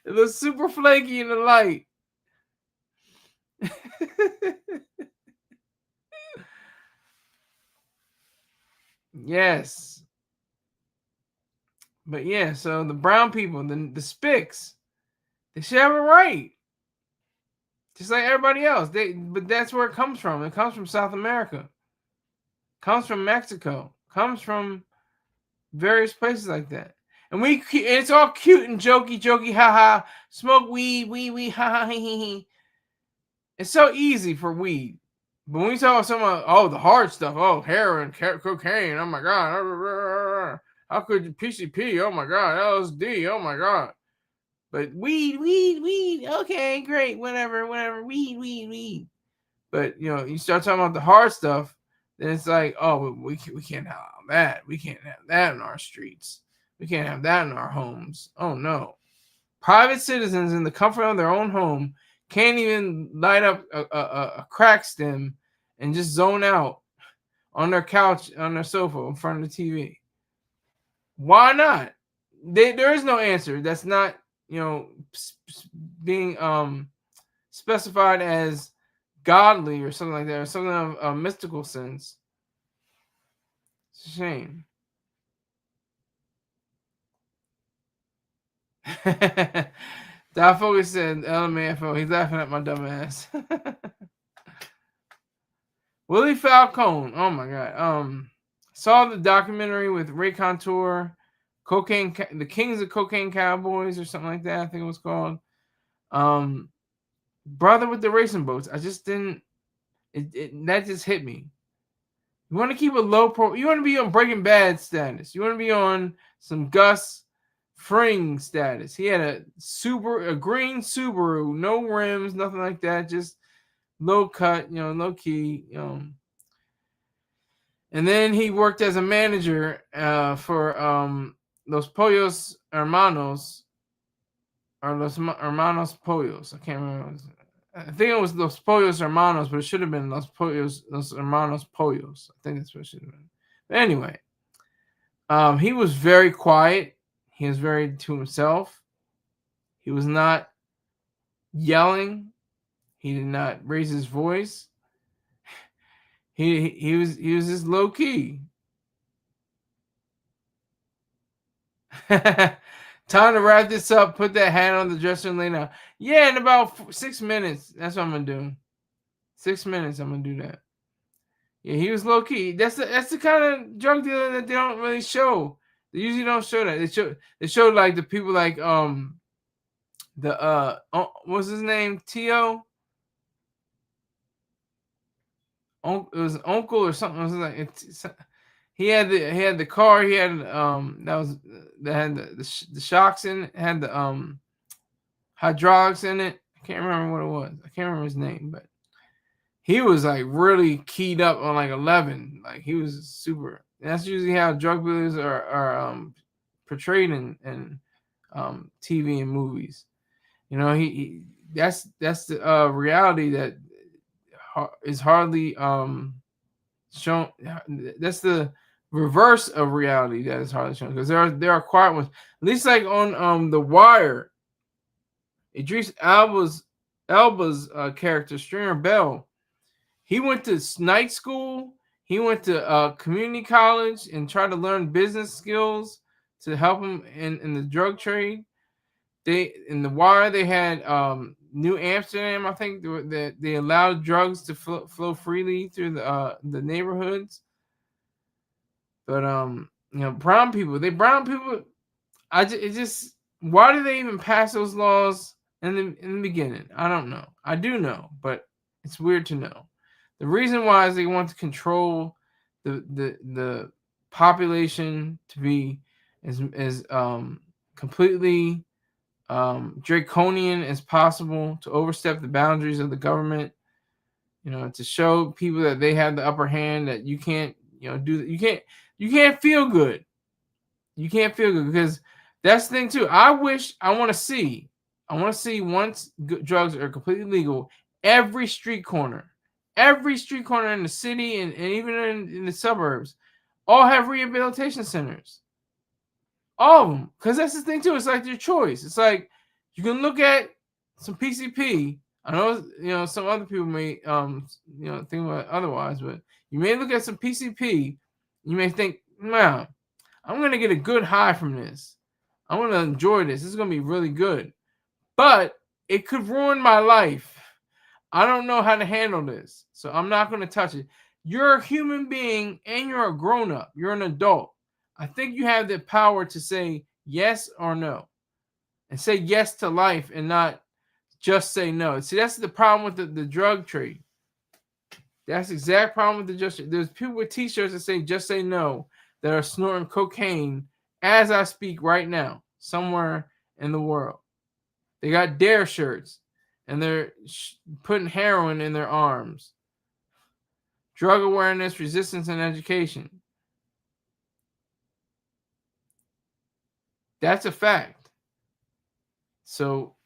It looks super flaky in the light. Yes. But yeah, so the brown people, the Spics, they should have it right. Just like everybody else. But that's where it comes from. It comes from South America. Comes from Mexico. Comes from various places like that. And it's all cute and jokey, haha. Smoke weed, haha, hee. It's so easy for weed. But when we talk about someone, the hard stuff, heroin, cocaine, oh my God. How could you PCP? Oh my God. LSD, oh my God. But weed. Okay, great. Whatever. Weed. But, you start talking about the hard stuff, then it's like, we can't have that. We can't have that in our streets. We can't have that in our homes. Oh, no. Private citizens in the comfort of their own home can't even light up a crack stem and just zone out on their couch, on their sofa in front of the TV. Why not? There is no answer. That's not, being specified as godly or something like that, or something of a mystical sense. It's a shame. D4vd said LMAFO. He's laughing at my dumb ass. Willie Falcone. Oh my God. Saw the documentary with Ray Contour, the Kings of Cocaine Cowboys or something like that. I think it was called. Brother with the racing boats. I just didn't. That just hit me. You want to keep a low pro. You want to be on Breaking Bad status. You want to be on some Gus Fring status. He had a green Subaru, no rims, nothing like that, just low cut, low key, And then he worked as a manager for Los Pollos Hermanos, or Los Hermanos Pollos. I can't remember. I think it was Los Pollos Hermanos, but it should have been Los Hermanos Pollos. I think that's what it should have been. But anyway, he was very quiet. He was very to himself. He was not yelling. He did not raise his voice. He was just low key. Time to wrap this up. Put that hat on the dresser and lay down. Yeah, in about 6 minutes. That's what I'm gonna do. 6 minutes. I'm gonna do that. Yeah, he was low key. That's the kind of drug dealer that they don't really show. They usually don't show that. They show like the people like what's his name? T.O. It was uncle or something. It was like he had the car. He had that had the shocks in it. Had the hydraulics in it. I can't remember what it was. I can't remember his name, but he was like really keyed up on like 11. Like he was super. That's usually how drug dealers are portrayed in TV and movies. You know, that's the reality that is hardly shown. That's the reverse of reality that is hardly shown, because there are quiet ones. At least like on The Wire, Idris Elba's character, Stringer Bell, he went to night school. He went to community college and tried to learn business skills to help him in the drug trade. In The Wire, they had New Amsterdam. I think they allowed drugs to flow freely through the neighborhoods. But brown people. Why do they even pass those laws in the beginning? I don't know. I do know, but it's weird to know. The reason why is they want to control the population to be as completely draconian as possible, to overstep the boundaries of the government, to show people that they have the upper hand, that you can't, you can't feel good. You can't feel good, because that's the thing too. I want to see once drugs are completely legal, every street corner in the city and even in the suburbs all have rehabilitation centers. All of them. Because that's the thing too. It's like your choice. It's like you can look at some PCP. I know, some other people may, think about it otherwise, but you may look at some PCP. You may think, man, I'm going to get a good high from this. I'm going to enjoy this. This is going to be really good. But it could ruin my life. I don't know how to handle this, so I'm not going to touch it. You're a human being and you're a grown-up. You're an adult. I think you have the power to say yes or no, and say yes to life and not just say no. See, that's the problem with the drug trade. That's the exact problem with the drug trade. There's people with t-shirts that say just say no that are snorting cocaine as I speak right now somewhere in the world. They got dare shirts and they're putting heroin in their arms. Drug awareness, resistance, and education. That's a fact. So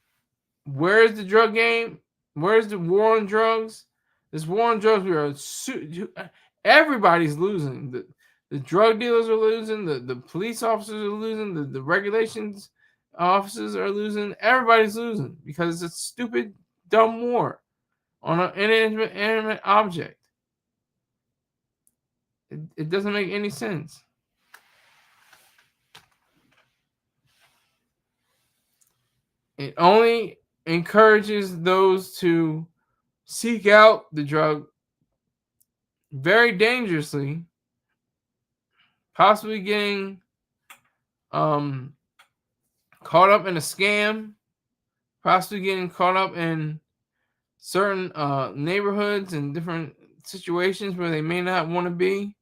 where's the drug game? Where's the war on drugs? This war on drugs, everybody's losing. The drug dealers are losing. The police officers are losing. The regulations officers are losing. Everybody's losing because it's a stupid, dumb war on an inanimate object. It doesn't make any sense. It only encourages those to seek out the drug very dangerously, possibly getting caught up in a scam, possibly getting caught up in certain neighborhoods and different situations where they may not want to be.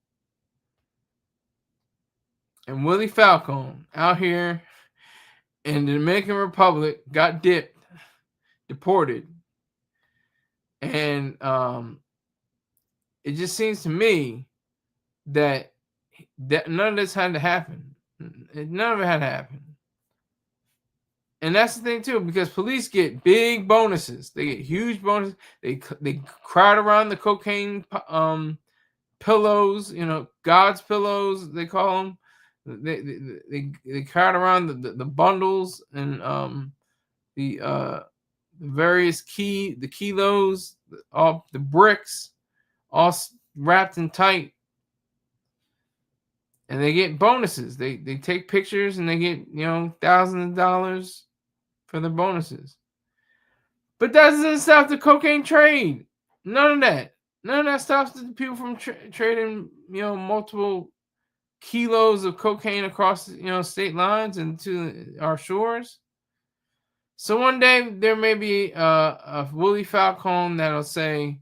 And Willie Falcone out here in the Dominican Republic got deported. And it just seems to me that none of this had to happen. None of it had to happen. And that's the thing too, because police get big bonuses. They get huge bonuses. They crowd around the cocaine pillows, God's pillows, they call them. They crowd around the bundles and the various kilos, all the bricks, all wrapped in tight. and they get bonuses. They take pictures and they get, you know, thousands of dollars for the bonuses. But that doesn't stop the cocaine trade. None of that. None of that stops the people from trading, you know, multiple kilos of cocaine across, you know, state lines and to our shores. So one day there may be a Willie Falcone that'll say,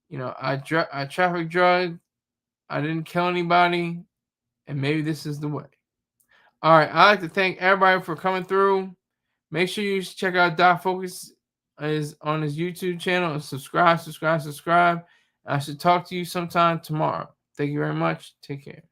you know, I traffic drugs, I didn't kill anybody, and maybe this is the way. All right, I'd like to thank everybody for coming through. Make sure you check out Doc Focus is on his YouTube channel and subscribe. I should talk to you sometime tomorrow. Thank you very much. Take care.